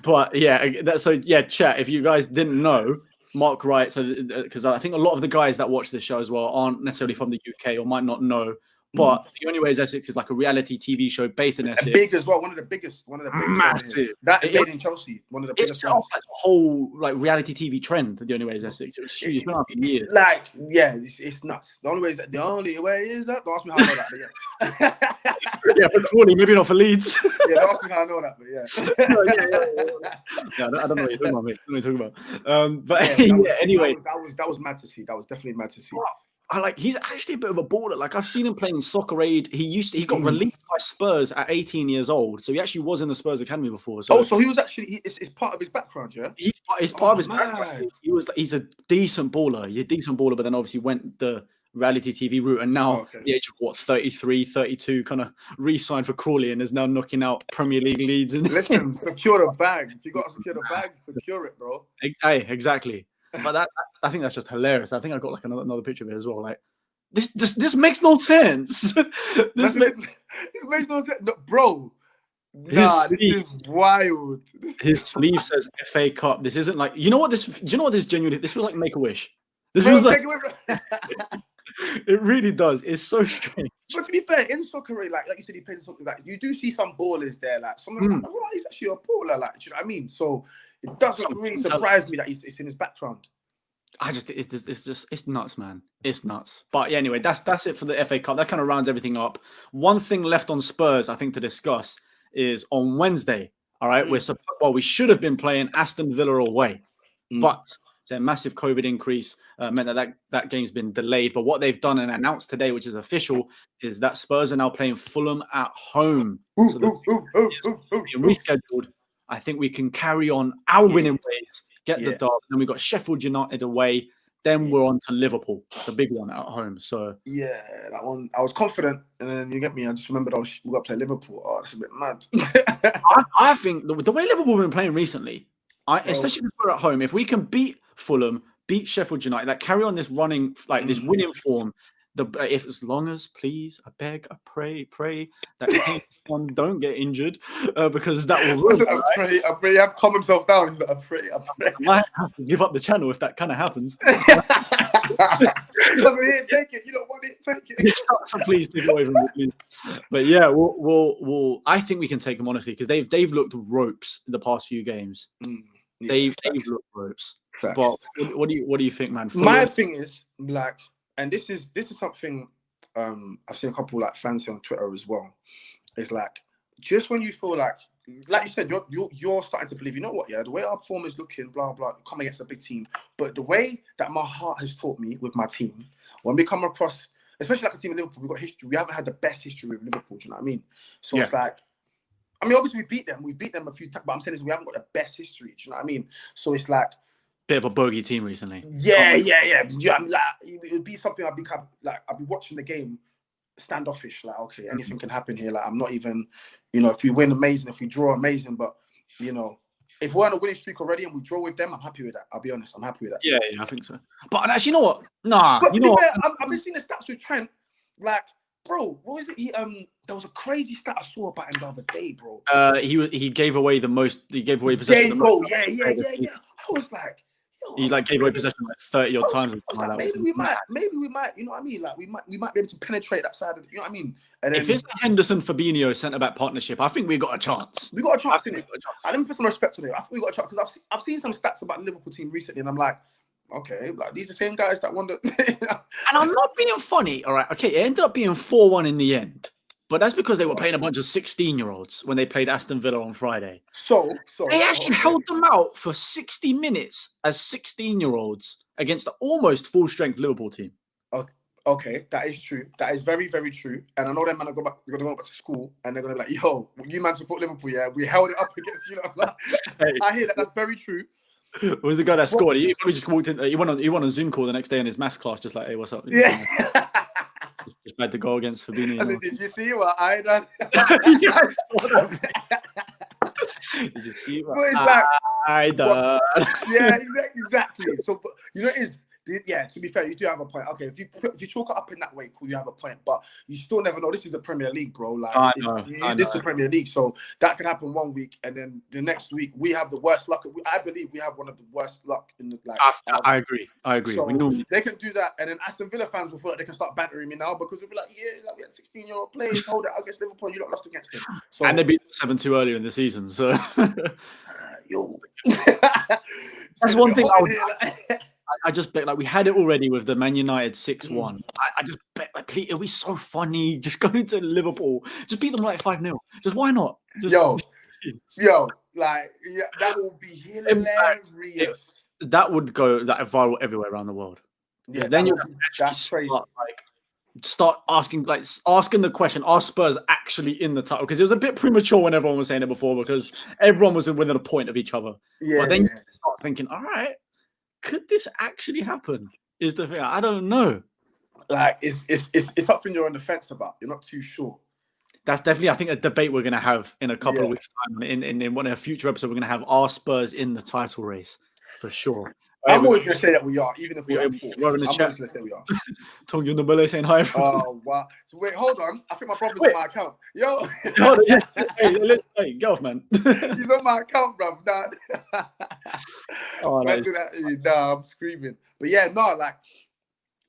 But yeah, so chat. If you guys didn't know, Mark Wright, so because I think a lot of the guys that watch this show as well aren't necessarily from the UK or might not know. But The Only Way is Essex is like a reality TV show based in Essex. Big as well, one of the biggest. Massive. That made in Chelsea, one of the biggest. It's set off like the whole like reality TV trend. The Only Way is Essex. It was huge. It's been on for years. Like, yeah, it's nuts. The only way is up. Don't ask me how I know that, but yeah. Yeah, for Crawley, maybe not for Leeds. Yeah, don't ask me how I know that, but yeah. Yeah, I don't know what you're talking about, mate. I don't know what you're talking about. But anyway, that was mad to see. That was definitely mad to see. He's actually a bit of a baller. Like, I've seen him playing in Soccer Aid. He got released by Spurs at 18 years old. So he actually was in the Spurs academy before. So so he was actually it's part of his background, yeah? He's part of his background. He's a decent baller. He's a decent baller, but then obviously went the reality TV route, and now at the age of 33, 32, kind of re-signed for Crawley and is now knocking out Premier League leads. Listen, secure the bag. If you got to secure the bag, secure it, bro. Hey, exactly. But I think that's just hilarious. I think I got like another picture of it as well. Like, this makes no sense. This makes no sense, no, bro. Nah, this is wild. His sleeve says FA Cup. This isn't like, you know what this genuinely, this feels like Make-A-Wish. This feels like it really does. It's so strange. But to be fair, in soccer, like you said, he played in soccer. Like, you do see some ballers there. Like, some of them, like, he's actually a baller. Like, do you know what I mean? So it doesn't really surprise me that it's in his background. It's nuts, man. It's nuts. But yeah, anyway, that's it for the FA Cup. That kind of rounds everything up. One thing left on Spurs, I think, to discuss is on Wednesday. All right, we should have been playing Aston Villa away, but their massive COVID increase meant that game's been delayed. But what they've done and announced today, which is official, is that Spurs are now playing Fulham at home. Rescheduled. I think we can carry on our winning ways, get the dub. Then we've got Sheffield United away. Then we're on to Liverpool, the big one at home. So yeah, that one I was confident, and then you get me. I just remembered we got to play Liverpool. Oh, that's a bit mad. I think the way Liverpool have been playing recently, especially if we're at home, if we can beat Fulham, beat Sheffield United, like carry on this running, like this winning form. If as long as, please, I beg, I pray that one don't get injured, because that will ruin. I pray. He has to calm himself down. He's like, I pray. I might have to give up the channel if that kind of happens. Take it. You don't want it. Take it. So please take it away from me, please. But yeah, we'll. I think we can take them honestly, because they've looked ropes in the past few games. They've looked ropes. Facts. But what do you think, man? My thing is like. And this is something I've seen a couple like fans say on Twitter as well. It's like, just when you feel like you said, you're starting to believe, you know what, yeah, the way our form is looking, blah blah, come against a big team, but the way that my heart has taught me with my team, when we come across, especially like a team in Liverpool, we've got history. We haven't had the best history with Liverpool. Do you know what I mean? So it's like, I mean, obviously we beat them a few times, but I'm saying is we haven't got the best history. Do you know what I mean? So it's like. Bit of a bogey team recently. Yeah. I'm like, it would be something I'd be watching the game standoffish. Like, okay, anything can happen here. Like, I'm not even, if we win, amazing. If we draw, amazing. But if we're on a winning streak already and we draw with them, I'm happy with that. I'll be honest, I'm happy with that. Yeah, I think so. But actually, you know what? Nah, but to be fair, I've been seeing the stats with Trent. Like, bro, what was it? There was a crazy stat I saw about him the other day, bro. He gave away the most. He gave away possession. Yeah. I was like. He gave away possession like 30 odd times. Like, maybe we might, you know what I mean? Like we might be able to penetrate that side of, you know what I mean? And then, if it's the Henderson-Fabinho centre-back partnership, I think we got a chance. We got a chance, innit? I didn't put some respect on it. I think we got a chance because I've seen some stats about the Liverpool team recently, and I'm like, okay, like these are the same guys that won the. And I'm not being funny, all right? Okay, it ended up being 4-1 in the end, But that's because they were playing a bunch of 16-year-olds when they played Aston Villa on Friday. So They actually held them out for 60 minutes as 16-year-olds against the almost full-strength Liverpool team. Okay, that is true. That is very, very true. And I know them man are going to go back to school and they're going to be like, yo, you man support Liverpool, yeah? We held it up against, you know. Like, I hear that. That's very true. What was the guy that scored? He probably just walked in. He went on a Zoom call the next day in his maths class, just like, hey, what's up? Yeah. Just had to go against Fabinho. I said, did you see what I done? Yeah, I saw that. Did you see what I done? Yeah, exactly. So, you know, it is. Yeah, to be fair, you do have a point. Okay, if you chalk it up in that way, cool, you have a point. But you still never know. This is the Premier League, bro. Like, this is the Premier League. So that could happen one week, and then the next week we have the worst luck. I believe we have one of the worst luck in the like. I agree. So they can do that, and then Aston Villa fans will feel like they can start bantering me now because they'll be like, yeah, like we had 16-year-old players. Hold it against Liverpool. You not lost against them. So, and they beat 7-2 earlier in the season. So that's one thing I just bet, like, we had it already with the Man United 6-1. I just bet, like, it'll be so funny just going to Liverpool, just beat them like 5-0. Just why not? Like, yeah, that would be hilarious. That would go viral everywhere around the world. Yeah, then you start asking the question: are Spurs actually in the title? Because it was a bit premature when everyone was saying it before, because everyone was within a point of each other. Yeah, but then you start thinking, all right, could this actually happen? Is the thing. I don't know. Like, it's something you're on the fence about. You're not too sure. That's definitely, I think, a debate we're going to have in a couple of weeks' time. In one of a future episode, we're going to have our Spurs in the title race for sure. I'm always going to say that we are, even if we're in fourth. I'm always going to say we are. Tong Yundabele saying hi. Oh, wow. So wait, hold on. I think my brother's on my account. Yo. Hey, get off, man. He's on my account, bro. Nah, I'm screaming. But yeah, no, like,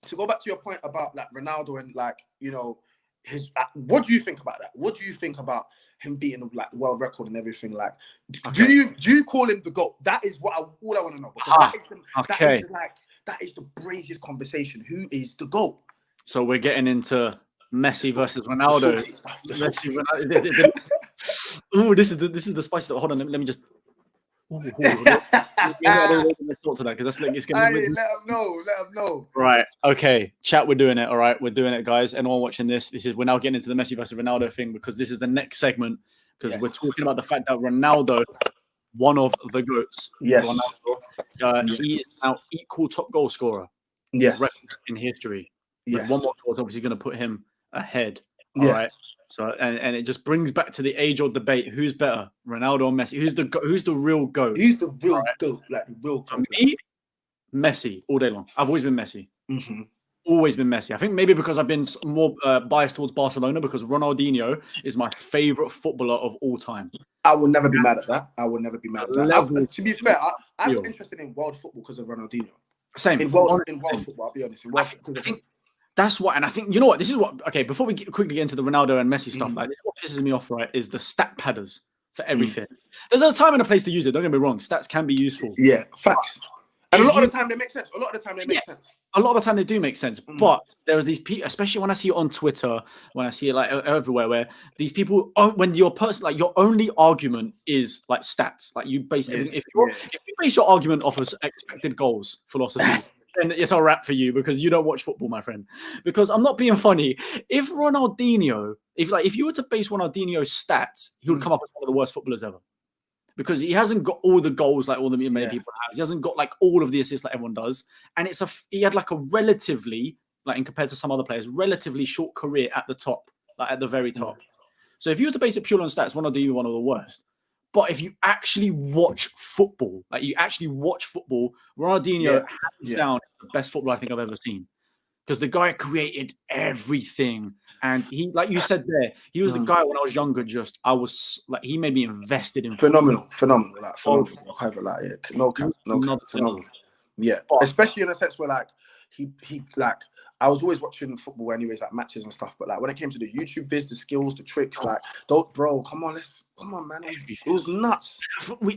to go back to your point about like Ronaldo and like, you know, his what do you think about that? What do you think about him beating like the world record and everything? Like, do you call him the GOAT? That is what all I want to know. That is the braziest conversation. Who is the GOAT? So we're getting into Messi versus Ronaldo. Oh, this is the spice stuff. Hold on, let me just. Talk to that because that's like it's gonna. Let them know. Right. Okay. Chat. We're doing it. All right. We're doing it, guys. Anyone watching this? We're now getting into the Messi versus Ronaldo thing because this is the next segment because we're talking about the fact that Ronaldo, one of the GOATs. Yes. Ronaldo, he is now equal top goal scorer. Yes. In history. Yes. One more goal is obviously going to put him ahead. All right. So and it just brings back to the age-old debate: who's better, Ronaldo or Messi? Who's the real GOAT? Who's the real GOAT? Like the real GOAT. For me, Messi all day long. I've always been Messi. Mm-hmm. Always been Messi. I think maybe because I've been more biased towards Barcelona because Ronaldinho is my favorite footballer of all time. I will never be mad at that. To be fair, I got interested in world football because of Ronaldinho. Same. In world football, I'll be honest. I think that's why, and I think, you know what, this is what, okay, before we quickly get into the Ronaldo and Messi stuff, like, this is what pisses me off, right, is the stat padders for everything. There's a time and a place to use it, don't get me wrong, stats can be useful. Yeah, facts. And a lot of the time they make sense. A lot of the time they do make sense. But there is these people, especially when I see it on Twitter, when I see it like everywhere, where these people, when your person, like your only argument is like stats, like you base if you base your argument off of expected goals philosophy, then it's a wrap for you because you don't watch football, my friend. Because I'm not being funny. If Ronaldinho, if you were to base Ronaldinho's stats, he would come up as one of the worst footballers ever. Because he hasn't got all the goals like all the many people have. He hasn't got like all of the assists like everyone does. And he had like a relatively, like in compared to some other players, relatively short career at the top, like at the very top. So if you were to base it purely on stats, Ronaldinho one of the worst. But if you actually watch football, Ronaldinho hands down the best footballer I think I've ever seen. Because the guy created everything. And he, like you said there, he was the guy when I was younger, he made me invested in phenomenal. Like, phenomenal. No cap. Yeah. Especially in a sense where like he like, I was always watching football anyways, like matches and stuff. But like when it came to the YouTube vids, the skills, the tricks, like, don't, bro, come on, man. It was nuts.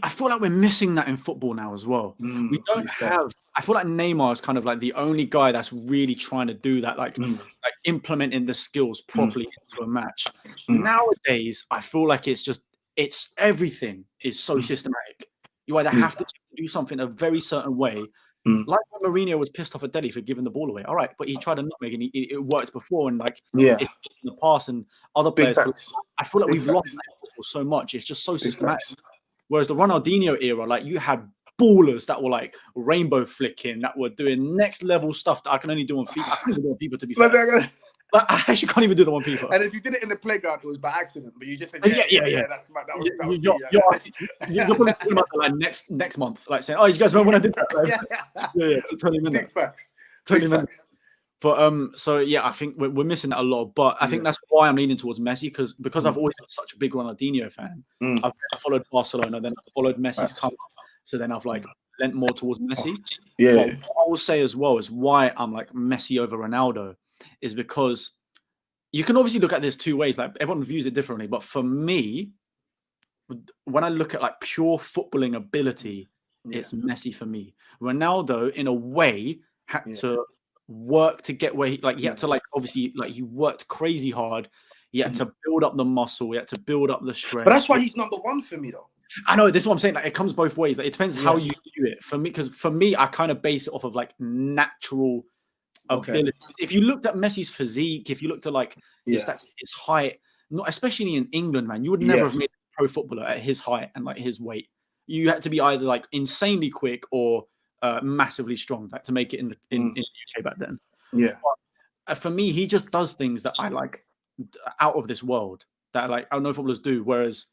I feel like we're missing that in football now as well. We don't have. I feel like Neymar is kind of like the only guy that's really trying to do that, like implementing the skills properly into a match. Nowadays, I feel like it's everything is so systematic. You either have to do something a very certain way. Like when Mourinho was pissed off at Delhi for giving the ball away. All right, but he tried a nutmeg and it worked before, and like it's in the past and other players. I feel like we've lost that so much. It's just so systematic. Whereas the Ronaldinho era, like you had ballers that were like rainbow flicking, that were doing next level stuff that I can only do on FIFA. I can't even do on FIFA, to be fair. Like, I actually can't even do them on FIFA. And if you did it in the playground, it was by accident. But you just said, that's my, that was you're probably talking about that, like next month, like saying, "Oh, you guys remember when I did that?" Like, yeah, totally big facts. Totally facts. But so yeah, I think we're missing that a lot. But I think that's why I'm leaning towards Messi because I've always been such a big Ronaldinho fan. I've followed Barcelona, then I followed Messi's come up, so then I've like lent more towards Messi. Yeah. But what I will say as well is why I'm like Messi over Ronaldo is because you can obviously look at this two ways. Like everyone views it differently, but for me, when I look at like pure footballing ability, it's Messi for me. Ronaldo, in a way, had to work to get where he had to like obviously like he worked crazy hard. He had to build up the muscle. He had to build up the strength. But that's why he's number one for me, though. I know, this is what I'm saying. Like it comes both ways. Like it depends how you do it. For me, because for me, I kind of base it off of like natural ability. If you looked at Messi's physique, if you looked at like his height, not especially in England, man, you would never have made a pro footballer at his height and like his weight. You had to be either like insanely quick or massively strong, like to make it in the UK back then. Yeah. But, for me, he just does things that I like out of this world that like I don't know if footballers do. Whereas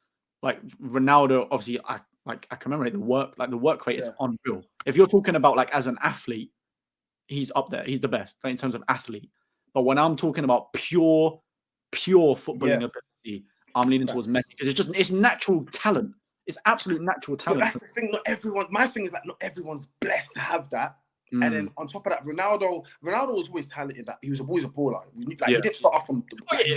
like Ronaldo, obviously, I can remember the work rate is unreal. If you're talking about like as an athlete, he's up there. He's the best like, in terms of athlete. But when I'm talking about pure footballing ability, I'm leaning towards Messi because it's natural talent. It's absolute natural talent. But that's the thing. My thing is like not everyone's blessed to have that. And then on top of that, Ronaldo was always talented. That he was always a baller. He didn't start off from. He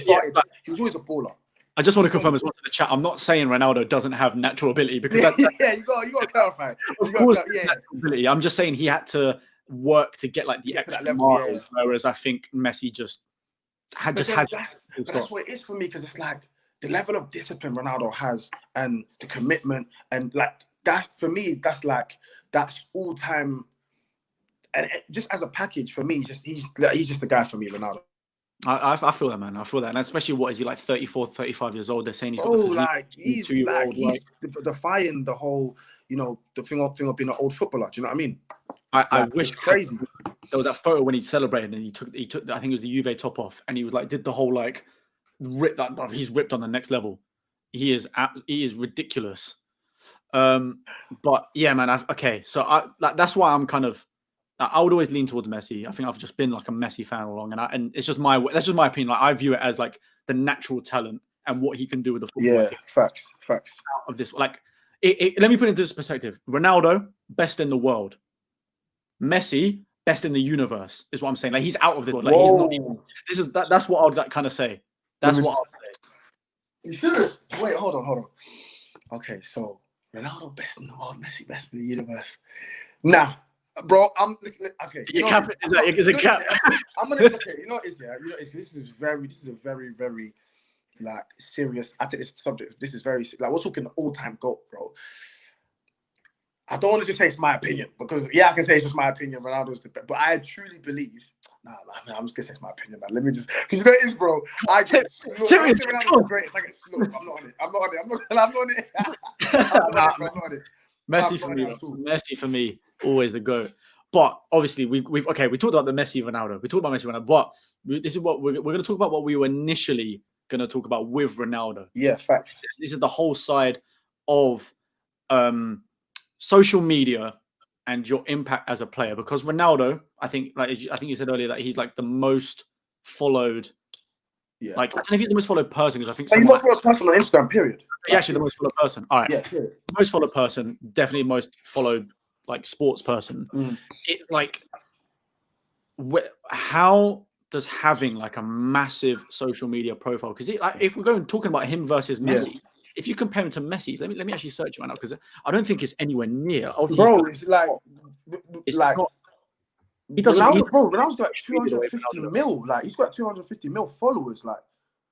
was always a baller. I just want to confirm as well to the chat. I'm not saying Ronaldo doesn't have natural ability because you got to clarify. Of course, natural ability. I'm just saying he had to work to get like the extra level. Whereas I think Messi just had. That's what it is for me because it's like the level of discipline Ronaldo has and the commitment and like that for me. That's all time. And just as a package for me, he's just the guy for me, Ronaldo. I feel that, man. I feel that. And especially, what is he, like 34, 35 years old? They're saying he's got he's defying the whole, the thing of being an old footballer. Do you know what I mean? I wish it's crazy. There was that photo when he celebrated and he took I think it was the Juve top off and he was like, did the whole like rip that. He's ripped on the next level. He is ridiculous. But yeah, man. So that's why I'm kind of. I would always lean towards Messi. I think I've just been like a Messi fan all along, and it's just that's just my opinion. Like I view it as like the natural talent and what he can do with the football. Yeah, facts. Out of this, like, let me put it into this perspective. Ronaldo, best in the world. Messi, best in the universe, is what I'm saying. Like he's out of this world. Like he's not even. That's what I would like, kind of say. That's what I'll say. You serious? Wait, hold on. Okay, so Ronaldo, best in the world. Messi, best in the universe. Nah. Bro, I'm okay. It's a cap. I'm gonna okay. You know what is there? This is a very, very like serious. I take this subject. This is very like we're talking all-time GOAT, bro. I don't want to just say it's my opinion because I can say it's just my opinion. Ronaldo's the best, but I truly believe. I'm just gonna say it's my opinion, man. Let me just because you know it is, bro. I get Ronaldo's great. It's like a slope. I'm not on it. I'm not on it. Messi for me, always the GOAT. But obviously, we talked about the Messi Ronaldo. We talked about Messi Ronaldo. But this is what we're going to talk about. What we were initially going to talk about with Ronaldo. Yeah, facts. This is the whole side of social media and your impact as a player. Because Ronaldo, I think you said earlier that he's like the most followed. Yeah. Like I don't know if he's the most followed person because I think he's the most followed person on Instagram. Period. He's actually the most followed person. All right. Yeah. Period. Most followed person, definitely most followed like sports person. It's like how does having like a massive social media profile, because like, if we're going talking about him versus Messi, if you compare him to Messi, let me actually search it right now, because I don't think it's anywhere near. Obviously, bro, it's like not. He doesn't. Ronaldo, bro, Ronaldo's got treated the way 250 Ronaldo does. mil. Like, he's got 250 mil followers. Like,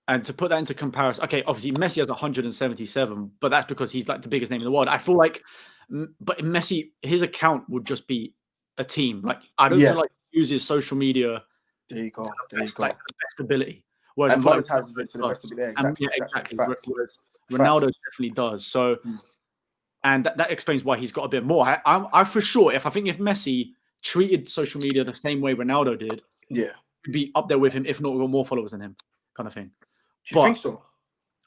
and to put that into comparison, okay, obviously Messi has 177, but that's because he's like the biggest name in the world. I feel like, but Messi, his account would just be a team. Like, I don't feel like he uses social media. There you go. There you go. Like the best ability. Whereas and monetizes it to the best ability. Exactly. Whereas Ronaldo definitely does. So, and that explains why he's got a bit more. I for sure, if Messi treated social media the same way Ronaldo did, he'd be up there with him, if not with more followers than him, kind of thing. Do you think so?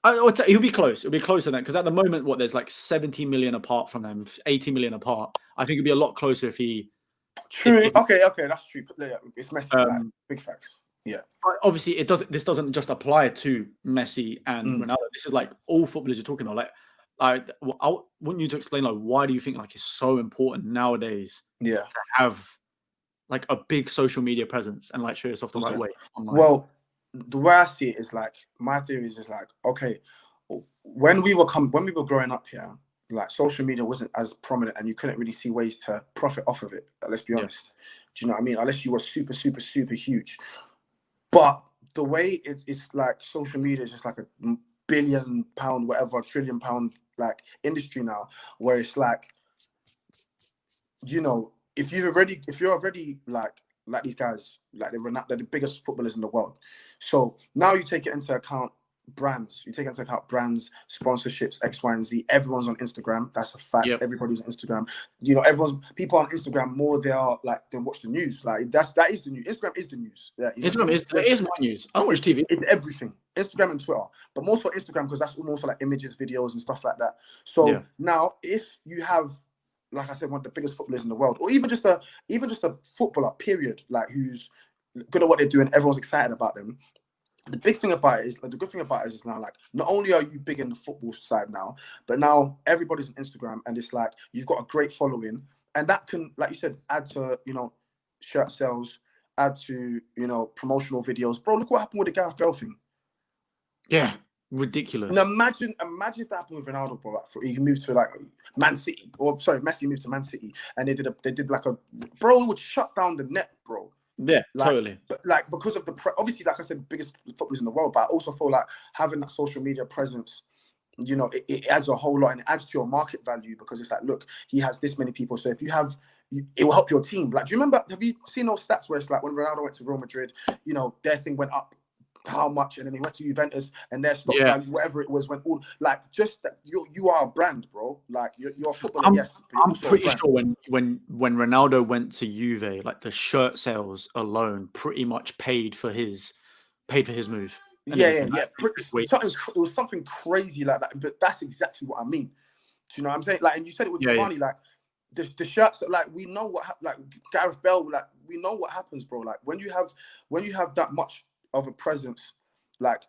I would say he'll be close. It'll be closer than, because at the moment, there's like 70 million apart from them, 80 million apart. I think it'd be a lot closer if he. True. Okay, that's true. It's Messi. Big facts. Yeah. But obviously, this doesn't just apply to Messi and Ronaldo. This is like all footballers you're talking about. I want you to explain, like, why do you think like it's so important nowadays? Yeah. To have like a big social media presence and like show yourself the right way online. Well, the way I see it is like, my theory is like, okay, when we were growing up here, like social media wasn't as prominent and you couldn't really see ways to profit off of it. Let's be honest. Do you know what I mean? Unless you were super, super, super huge. But the way it's like social media is just like a £1 billion, whatever, £1 trillion like industry now, where it's like, you know, if you're already like these guys, like they're the biggest footballers in the world. So now you take it into account brands, sponsorships, X, Y, and Z. Everyone's on Instagram. That's a fact. Everybody's on Instagram. You know, people on Instagram more they watch the news. Like that is the news. Instagram is the news. Yeah, Instagram is my news. I don't watch TV. It's everything. Instagram and Twitter, but more so Instagram, because that's almost like images, videos, and stuff like that. So now, if you have, like I said, one of the biggest footballers in the world, or even just a footballer, period, like who's good at what they're doing, everyone's excited about them. The big thing about it is, like, the good thing about it is now, like, not only are you big in the football side now, but now everybody's on Instagram, and it's like you've got a great following, and that can, like you said, add to, you know, shirt sales, add to, you know, promotional videos. Bro, look what happened with the Gareth Bale thing. Yeah, ridiculous. Now imagine if that happened with Ronaldo, bro. Like, he moved to like Man City, Messi moved to Man City, and they did like a, bro, it would shut down the net, bro. Yeah, like, totally. But like, because of obviously, like I said, biggest footballers in the world, but I also feel like having that social media presence, you know, it adds a whole lot, and it adds to your market value, because it's like, look, he has this many people, so if you have, it will help your team. Like, do you remember? Have you seen those stats where it's like when Ronaldo went to Real Madrid, you know, their thing went up how much, and then he went to Juventus and their stock value, whatever it was, went all, like, just that you are a brand, bro. Like, you're a footballer, yes. I'm pretty sure when Ronaldo went to Juve, like the shirt sales alone pretty much paid for his move. Yeah. It was something crazy like that. But that's exactly what I mean. Do you know what I'm saying? Like, and you said it with Cavani, like the shirts, like, we know what like Gareth Bale, like, we know what happens, bro. Like, when you have that much of a presence, like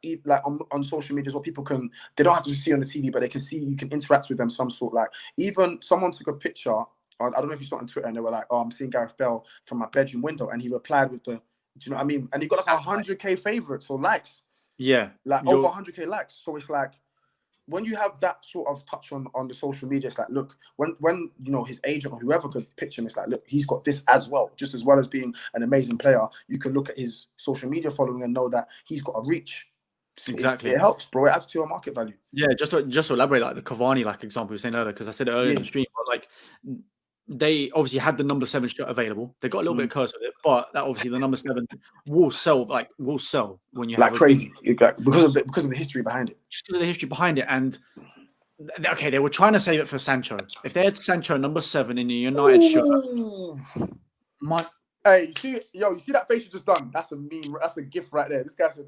on social media, where people they don't have to see on the TV, but they can see, you can interact with them some sort. Like, even someone took a picture, I don't know if you saw it on Twitter, and they were like, oh, I'm seeing Gareth Bale from my bedroom window, and he replied with do you know what I mean? And he got like 100k favorites or likes. Yeah, like over 100k likes. So it's like, when you have that sort of touch on the social media, it's like, look, when you know, his agent or whoever could pitch him, it's like, look, he's got this as well. Just as well as being an amazing player, you can look at his social media following and know that he's got a reach. Exactly, it helps, bro. It adds to your market value. Yeah, just to elaborate, like the Cavani like example you were saying earlier, because I said it earlier in the stream, but like, they obviously had the number 7 shirt available. They got a little bit cursed with it, but that obviously the number 7 will sell when you have like crazy, because of the history behind it. Just because of the history behind it. And okay, they were trying to save it for Sancho. If they had Sancho number 7 in the United shirt, hey, you see that face you just done? That's a meme. That's a gift right there. This guy said,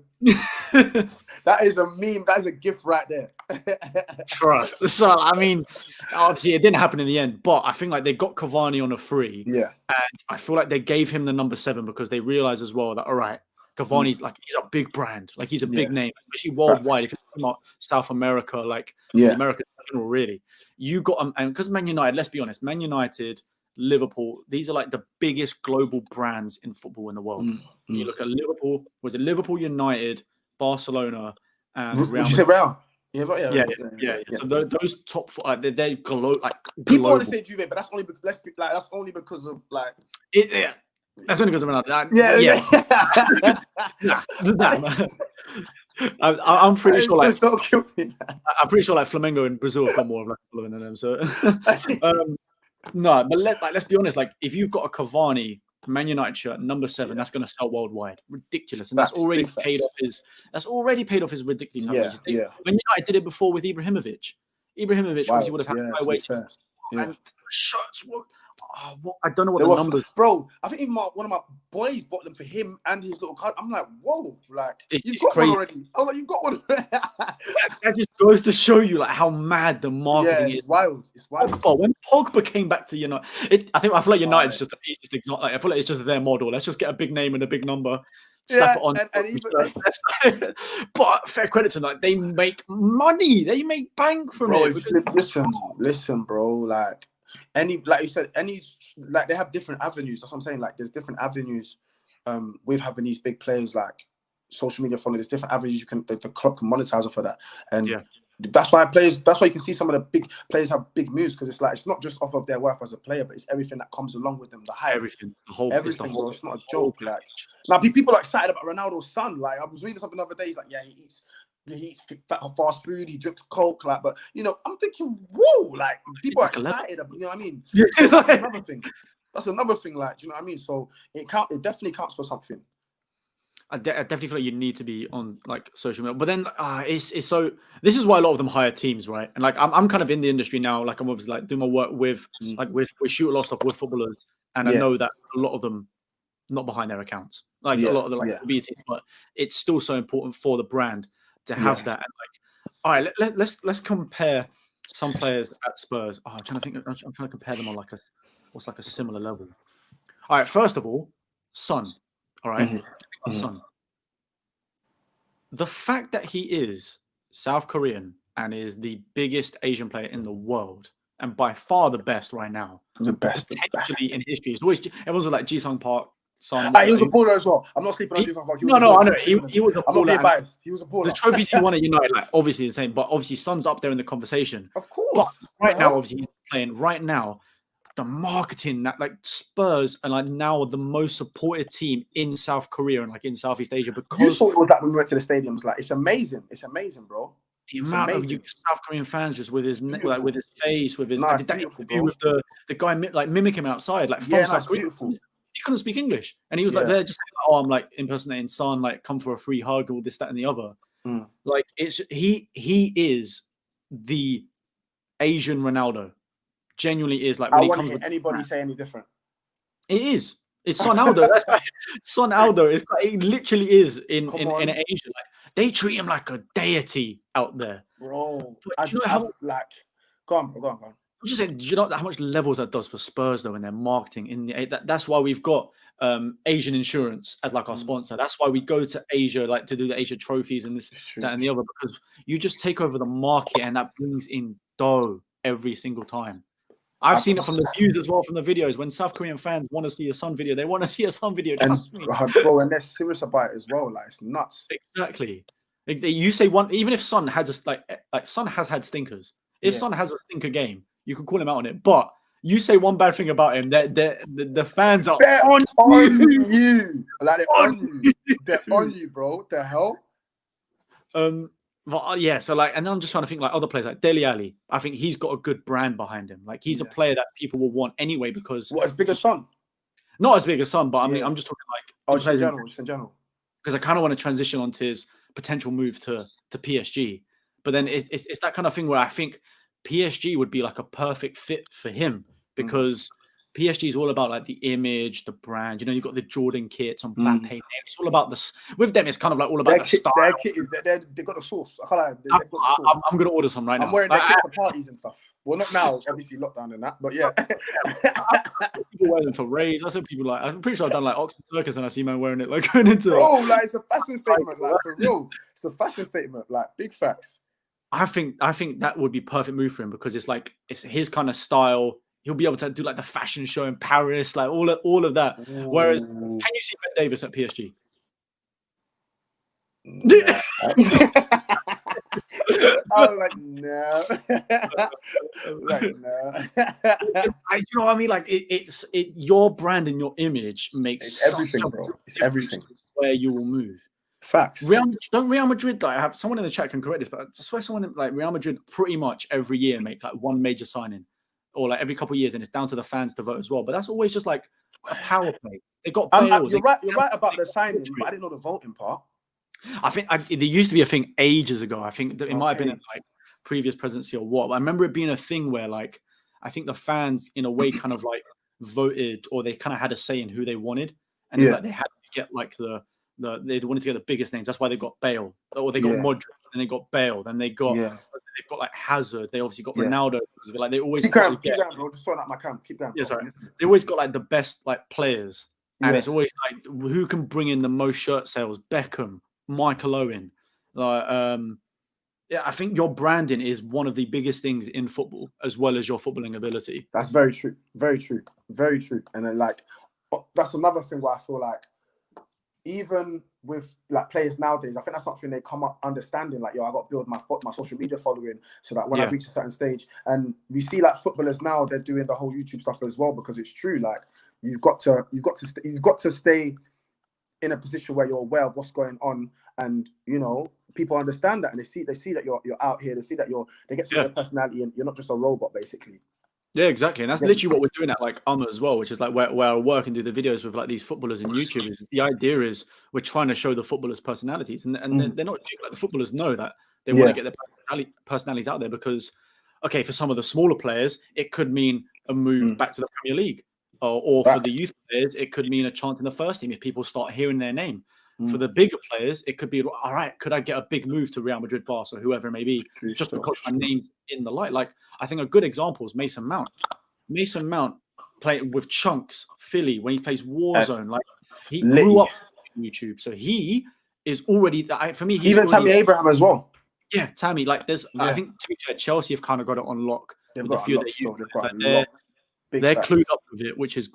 that is a meme. That is a gift right there. Trust. So, I mean, obviously it didn't happen in the end, but I think like they got Cavani on a free. Yeah. And I feel like they gave him the number 7 because they realized as well that, all right, Cavani's like, he's a big brand. Like, he's a big name, especially worldwide. If you're talking about South America, like America in general, really, you got and because Man United, let's be honest, Man United, Liverpool, these are like the biggest global brands in football in the world. You look at Liverpool. Was it Liverpool, United, Barcelona, and Real Would you Madrid? say Real? Yeah. So those top four, like they're global. People want to say Juve, but that's only that's only because of like. Yeah, that's only because of Ronaldo. I'm pretty sure like don't kill me. I'm pretty sure like Flamengo in Brazil have got more of like a following than them. So no, but let's be honest. Like if you've got a Cavani Man United shirt number 7, that's going to sell worldwide. Ridiculous, and that's already paid off his. That's already paid off his ridiculous wages. Man United did it before with Ibrahimovic. Obviously would have had high wages. And shirts were. Oh, what? I don't know what the numbers. Bro, I think even one of my boys bought them for him and his little cousin. I'm like, whoa, like you've got crazy. one already. I was like, you've got one. that just goes to show you like how mad the marketing is. Wild. It's wild. When Pogba came back to United, I feel like United's just the easiest example. Like, I feel like it's just their model. Let's just get a big name and a big number. Slap it on. And but fair credit to them, like they make money. They make bank from it. Listen, bro. Like you said, like they have different avenues. That's what I'm saying. Like there's different avenues with having these big players like social media following. There's different avenues the club can monetize for that. And that's why you can see some of the big players have big moves, because it's like it's not just off of their worth as a player, but it's everything that comes along with them. The hype, everything, everything, bro. It's not a joke. Like now, people are excited about Ronaldo's son. Like I was reading something the other day. He's like, yeah, he eats fast food, he drinks coke, like. But you know, I'm thinking, whoa, like people are excited. You know what I mean? That's another thing. Like, do you know what I mean? So it definitely counts for something. I definitely feel like you need to be on like social media, but then it's so. This is why a lot of them hire teams, right? And like I'm kind of in the industry now. Like I'm obviously like doing my work with we shoot a lot of stuff with footballers, and I know that a lot of them not behind their accounts, like a lot of the B teams, but it's still so important for the brand to have that. And like, all right, let's compare some players at Spurs. I'm trying to compare them on like a similar level. All right, first of all, Son. All right. Son. The fact that he is South Korean and is the biggest Asian player in the world, and by far the best right now, potentially in history. It's always everyone's like Ji-sung Park, Son. He was a baller as well. I'm not sleeping on Ji-sung Park. I know. He was a baller. I'm not being biased. He was a baller. The trophies he won at United, like obviously the same, but obviously Son's up there in the conversation. Of course. But right now, obviously he's playing right now. The marketing that like Spurs are like now the most supported team in South Korea and like in Southeast Asia, because you saw it was like when we went to the stadiums. Like it's amazing, bro. The amount of South Korean fans just with his like with his face, with his with the guy like mimic him outside, like from South Korea. He couldn't speak English, and he was like there just saying, I'm like impersonating Son, like come for a free hug, all this, that, and the other. Like it's he is the Asian Ronaldo. Genuinely is like when I he want comes to hear anybody say any different. It is. It's Son Aldo. That's like, Son Aldo. It literally is in Asia. Like they treat him like a deity out there, bro. Go on. I'm just saying. Do you know how much levels that does for Spurs though in their marketing? That's why we've got Asian Insurance as like our sponsor. That's why we go to Asia, like to do the Asia trophies and this, that, and the other, because you just take over the market and that brings in dough every single time. I've seen it from the views as well, from the videos. When South Korean fans want to see a Son video, they want to see a Son video. Trust me, bro, and they're serious about it as well. Like it's nuts. Exactly. You say one, even if Son has like Son has had stinkers. If Son has a stinker game, you can call him out on it. But you say one bad thing about him, the fans are on you. Like they're on you. They're on you, bro. The hell. But so like, and then I'm just trying to think like other players like Dele Alli. I think he's got a good brand behind him. Like he's a player that people will want anyway because as big as Son? Not as big as Son, but I mean I'm just talking like just in general. Because I kind of want to transition onto his potential move to PSG. But then it's that kind of thing where I think PSG would be like a perfect fit for him, because PSG is all about like the image, the brand. You know, you've got the Jordan kits on Mbappe name. It's all about this. With them, it's kind of like all about the style. Their kit is they got the sauce. I'm gonna order some right now. I'm wearing their kits for parties and stuff. Well, not now, obviously lockdown and that, but yeah. People wear them to raves. I said people like. I'm pretty sure I've done like Oxford Circus and I see man wearing it like going into. Bro, like it's a fashion statement, like for real. It's a fashion statement, like big facts. I think that would be perfect move for him, because it's like it's his kind of style. He'll be able to do like the fashion show in Paris, like all of that. Ooh. Whereas, can you see Ben Davis at PSG? Nah. I was like, no. Like, no. You know what I mean? Like it's your brand and your image makes It's everything, bro. It's everything. Where you will move. Facts. Don't Real Madrid, like, I have someone in the chat can correct this, but I swear someone like Real Madrid pretty much every year make like one major signing, or like every couple of years, and it's down to the fans to vote as well. But that's always just like a power play. They got Bale. You're right about the signing, but I didn't know the voting part. I think there used to be a thing ages ago. I think that it might have been in like previous presidency or what. But I remember it being a thing where like I think the fans in a way kind of like voted, or they kind of had a say in who they wanted, and it's like they had to get like they wanted to get the biggest names. That's why they got Bale, or they got Modric, and they got Bale, then they got they've got like Hazard. They obviously got Ronaldo. Like they always keep going, bro. Just sorting out my cam. Keep going. Yeah, sorry. They always got like the best like players, and it's always like who can bring in the most shirt sales. Beckham, Michael Owen. I think your branding is one of the biggest things in football, as well as your footballing ability. That's very true. Very true. Very true. And then like that's another thing where I feel like even with like players nowadays, I think that's something they come up understanding. Like, yo, I got to build my social media following so that when I reach a certain stage, and we see like footballers now, they're doing the whole YouTube stuff as well, because it's true. Like you've got to stay in a position where you're aware of what's going on, and you know people understand that, and they see that you're out here. They see that they get to know your personality, and you're not just a robot, basically. Yeah, exactly. And that's literally what we're doing at like as well, which is like where I work and do the videos with like these footballers and YouTubers. The idea is we're trying to show the footballers' personalities, and they're not like the footballers know that they want to get their personalities out there, because okay, for some of the smaller players, it could mean a move back to the Premier League, or for the youth players, it could mean a chance in the first team if people start hearing their name. For the bigger players, it could be, all right, could I get a big move to Real Madrid, Barca, or whoever it may be, just because my name's in the light? Like, I think a good example is Mason Mount. Mason Mount playing with Chunks, Philly, when he plays Warzone. Like, he grew up on YouTube. So he is already, for me, he's even Tammy Abraham as well. Yeah, Tammy. Like, I think to be fair, Chelsea have kind of got it on lock. With a few of their youth. They're clued up with it, which is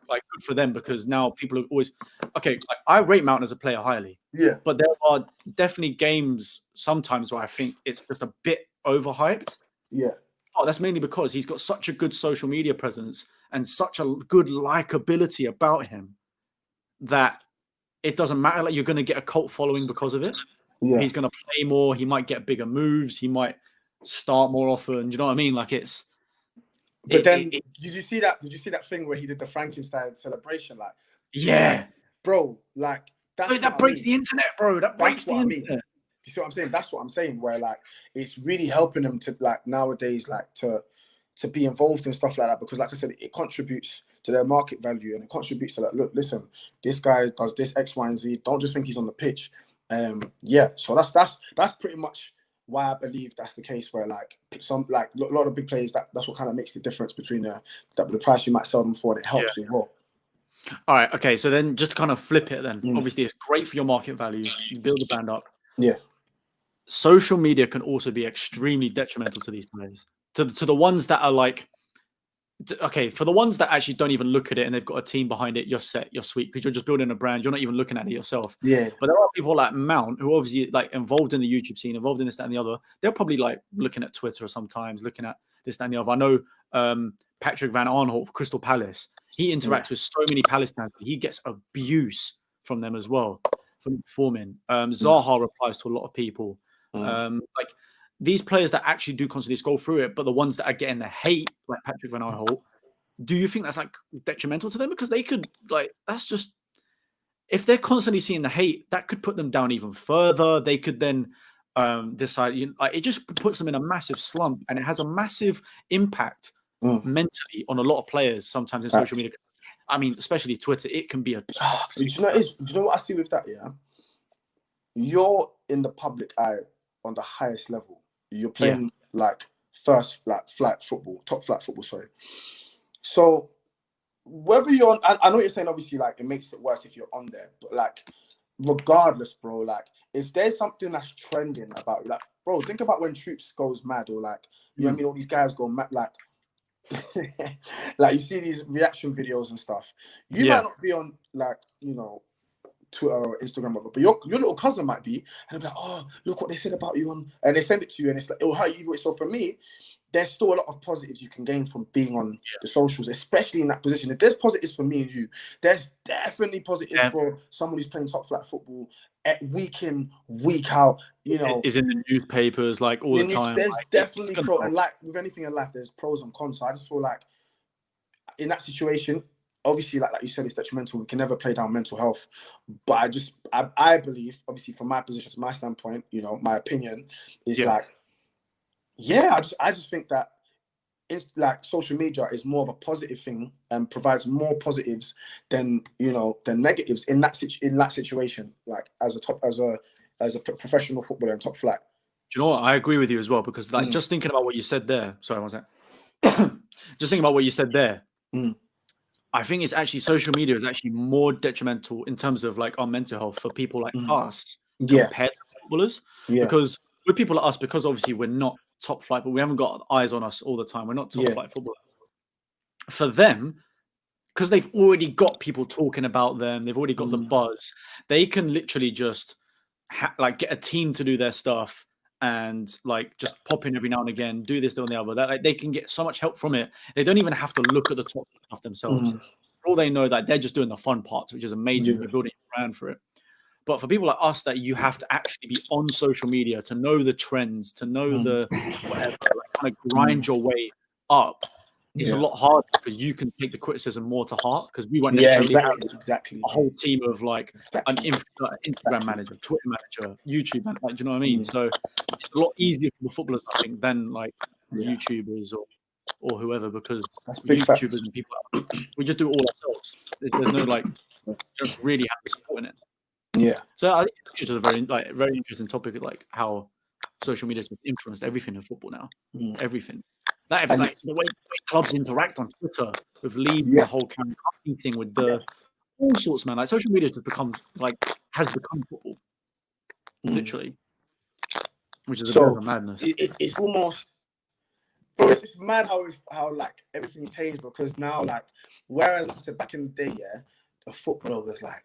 like good for them, because now people are always like, I rate Mount as a player highly. Yeah. But there are definitely games sometimes where I think it's just a bit overhyped. Yeah. Oh, that's mainly because he's got such a good social media presence and such a good likability about him that it doesn't matter. Like, you're going to get a cult following because of it. Yeah. He's going to play more. He might get bigger moves. He might start more often. You know what I mean? Like, it's. But did you see that? Did you see that thing where he did the Frankenstein celebration? Like, bro, like that breaks the internet, bro. That breaks the internet. Do you see what I'm saying? That's what I'm saying. Where like it's really helping them to like nowadays, like to be involved in stuff like that, because like I said, it contributes to their market value, and it contributes to like, look, listen, this guy does this X, Y, and Z. Don't just think he's on the pitch. So that's pretty much why I believe that's the case, where like some like a lot of big players, that's what kind of makes the difference between the price you might sell them for, and it helps as well. All right, okay, so then just to kind of flip it then. Obviously it's great for your market value, you build the brand up. Yeah. Social media can also be extremely detrimental to these players. To the ones that are like, okay, for the ones that actually don't even look at it and they've got a team behind it, you're set, you're sweet, because you're just building a brand. You're not even looking at it yourself. Yeah. But there are people like Mount who are obviously like involved in the YouTube scene, involved in this, that, and the other. They're probably like looking at Twitter sometimes, looking at this, that, and the other. I know Patrick Van Aanholt, Crystal Palace. He interacts with so many Palace fans. He gets abuse from them as well, from performing. Zaha replies to a lot of people. Like these players that actually do constantly scroll through it, but the ones that are getting the hate, like Patrick Van Aanholt, do you think that's like detrimental to them? Because they could like, that's just, if they're constantly seeing the hate, that could put them down even further. They could then decide, like, it just puts them in a massive slump, and it has a massive impact mentally on a lot of players sometimes in social media. I mean, especially Twitter, it can be a toxic. Do you know what I see with that? Yeah, you're in the public eye on the highest level. You're playing like top flight football. Sorry. So whether you're on, I know what you're saying. Obviously, like it makes it worse if you're on there, but like regardless, bro, like if there's something that's trending about, like, bro, think about when Troops goes mad, or like, you know what I mean, all these guys go mad, like like you see these reaction videos and stuff. You might not be on like, you know, Twitter or Instagram, but your little cousin might be, and they'll be like, "Oh, look what they said about you," and they send it to you, and it's like it will hurt you. So for me, there's still a lot of positives you can gain from being on the socials, especially in that position. If there's positives for me and you, there's definitely positives for someone who's playing top flight football week in, week out. You know, is in the newspapers like all the time. There's like, definitely pro, and like with anything in life, there's pros and cons. So I just feel like in that situation, obviously, like you said, it's detrimental. We can never play down mental health. But I believe, obviously, from my position, to my standpoint, you know, my opinion is like, I just think that it's like social media is more of a positive thing and provides more positives than, you know, than negatives in that situation. Like as a professional footballer in top flight. Do you know what? I agree with you as well, because like just thinking about what you said there. Sorry, one sec. Just thinking about what you said there. I think it's actually social media is actually more detrimental in terms of like our mental health for people like us compared to footballers. Because with people like us, because obviously we're not top flight, but we haven't got eyes on us all the time. We're not top flight footballers. For them, because they've already got people talking about them, they've already got the buzz. They can literally just like get a team to do their stuff and like just pop in every now and again, do this, do the other. That like they can get so much help from it. They don't even have to look at the top stuff themselves. For all they know, that they're just doing the fun parts, which is amazing. You're building a brand for it. But for people like us, that you have to actually be on social media to know the trends, to know the whatever, like kind of grind your way up. It's a lot harder because you can take the criticism more to heart, because we won't necessarily have a whole team of like an Instagram manager, Twitter manager, YouTube manager. Like, do you know what I mean? So it's a lot easier for the footballers, I think, than like YouTubers or whoever, because YouTubers and people, we just do it all ourselves. There's no like, you don't really have the support in it. Yeah. So I think it's just a very interesting topic, like how social media has influenced everything in football now. Everything. Like the way clubs interact on Twitter with leagues, the whole company thing with the all sorts, man. Like social media has become football, literally, which is a bit of a madness. It's almost, bro, it's just mad how like everything changed, because now, like, whereas like I said back in the day, the footballer was like,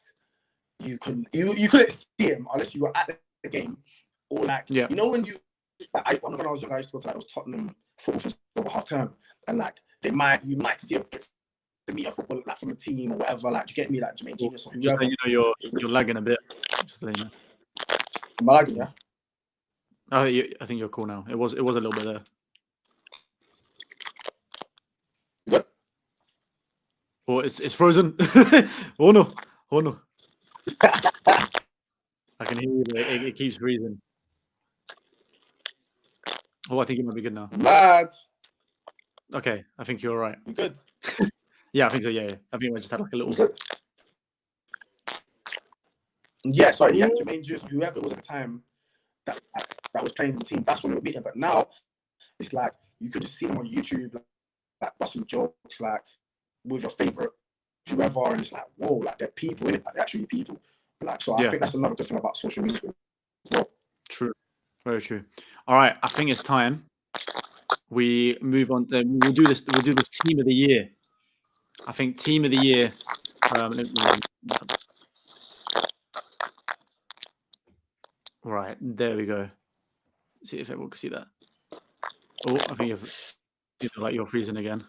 you couldn't see him unless you were at the game, or like you know when when I was young, I used to go to like, it was Tottenham football over half term, and like you might see him to meet a footballer like from a team or whatever. Like, you get me, like Jermaine Genius or whoever. Just so you know, you're lagging a bit. Just so you know. Am I lagging? Yeah. I think you're cool now. It was a little bit there. Good. Oh, it's frozen. Oh no. I can hear you. It keeps freezing. Oh, I think it might be good now. Mad. Okay, I think you're all right. You good? Yeah, I think so. Yeah. I think I just had like a little. Good. Yeah, sorry. Yeah, Jermaine Genius, whoever it was at the time that was playing in the team, that's when we were beating. But now it's like you could just see him on YouTube, like busting jokes, like with your favorite whoever, and it's like, whoa, like they're people in it, like they're actually people. Like, so I think that's another good thing about social media as well. True, very true. All right, I think it's time we move on. We'll do this team of the year. I think team of the year. Right, there we go. See if everyone can see that. Oh, I think you're freezing again.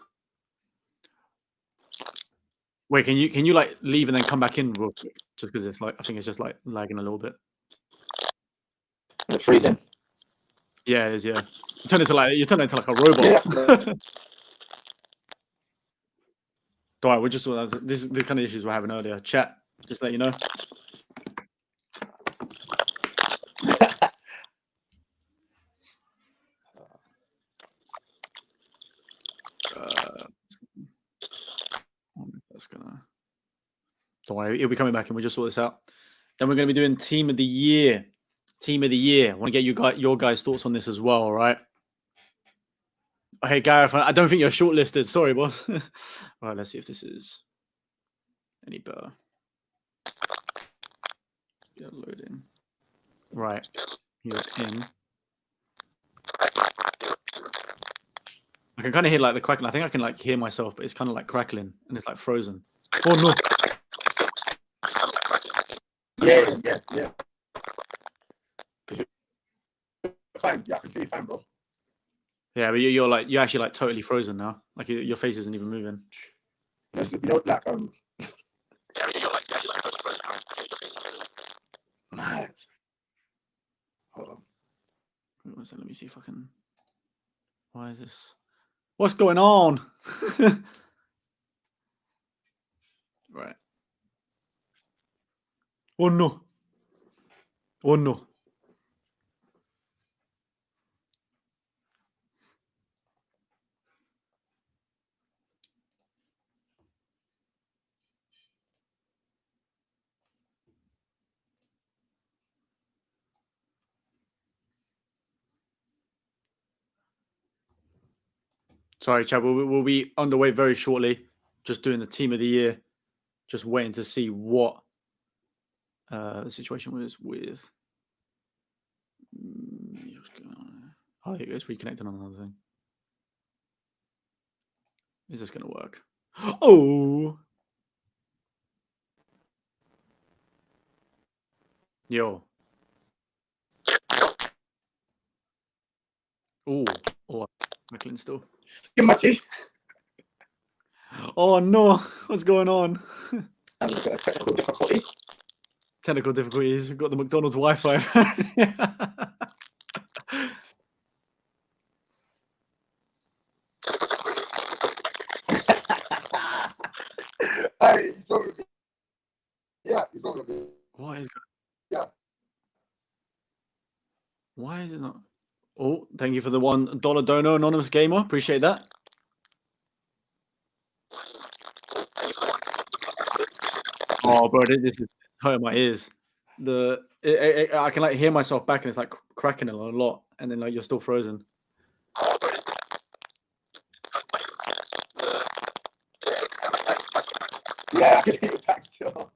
Wait, can you like leave and then come back in real quick? Just because it's like, I think it's just like lagging a little bit. It's freezing. Yeah, it is. Yeah, you turn into like a robot. Yeah. Don't worry, this is the kind of issues we're having earlier. Chat, just let you know. That's gonna. Don't worry, he'll be coming back, and we'll just sort this out. Then we're going to be doing team of the year. Team of the year. I want to get your guys' thoughts on this as well. All right. Okay, Gareth, I don't think you're shortlisted. Sorry, boss. All right, let's see if this is any better. Yeah, loading. Right, you're in. I can kind of hear like the crackling. I think I can like hear myself, but it's kind of like crackling and it's like frozen. Oh no! Yeah. Fine. Yeah, I can see you fine, bro. Yeah, but you're actually like totally frozen now. Like your face isn't even moving. You know, like mad. Hold on. Wait, one second, let me see if I can. Why is this? What's going on? Right. Oh no. Oh no. Sorry, Chad. We'll be underway very shortly. Just doing the team of the year. Just waiting to see what the situation was with. Oh, here it goes. Reconnecting on another thing. Is this going to work? Oh! Yo. Oh, Macklin still. Give my tea. Oh no, what's going on? I'm looking at technical difficulty. Technical difficulties. We've got the McDonald's Wi-Fi. Hey, he's probably, yeah, he's probably. What is? Yeah. Why is it not? Oh, thank you for the $1 donor, anonymous gamer. Appreciate that. Oh, bro, this is hurting my ears. I can like hear myself back, and it's like cracking a lot, and then like you're still frozen. Yeah, I can hear you back still.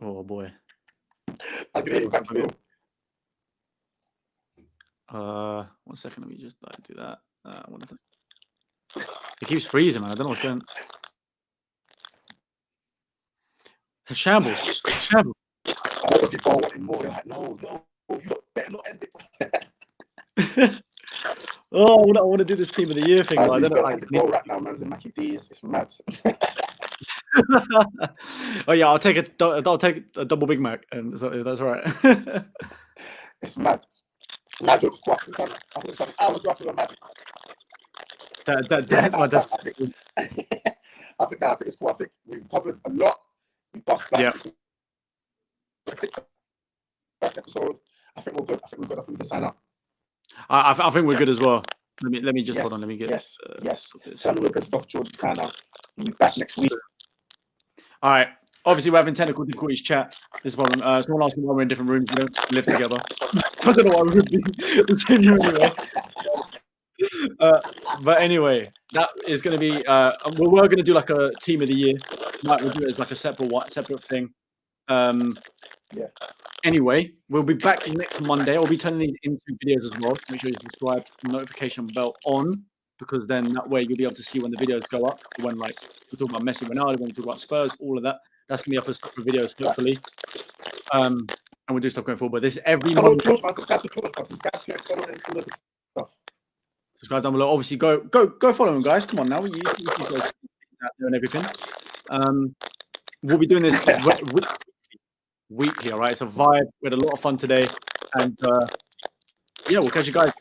Oh boy. I can hear you back still. 1 second. Let me just do that. It keeps freezing, man. I don't know what's going on. Shambles. Shambles. I know people are wanting more. They're like, no, you better not end it. Oh, I want to do this team of the year thing. I don't know. Right now, man's in Mackie D's. It's mad. Oh yeah, I'll take a double Big Mac, and that's right. It's mad. I think it's cool. I think we've covered a lot. We buffed back. Yeah. Episode. I think we're good. I think we can sign up. I think we're good as well. Let me just yes, hold on. Let me get yes. Tell me we're good stuff, George. Sign up. We'll be back next week. All right. Obviously, we're having technical difficulties. Chat. This problem. Someone asked me why we're in different rooms. We don't live together. I don't know why we would be in the same room anyway. But anyway, that is going to be. We're going to do like a team of the year. We'll do it as like a separate thing. Yeah. Anyway, we'll be back next Monday. I'll be turning these into videos as well. So make sure you subscribe, notification bell on, because then that way you'll be able to see when the videos go up. When like we talk about Messi, Ronaldo, when we talk about Spurs, all of that. That's gonna be up as separate videos, hopefully. And we'll do stuff going forward. But this every Monday. Subscribe Subscribe down below. Obviously, go follow them, guys. Come on now, you guys out there and everything. We'll be doing this weekly. All right, it's a vibe. We had a lot of fun today, and yeah, we'll catch you guys.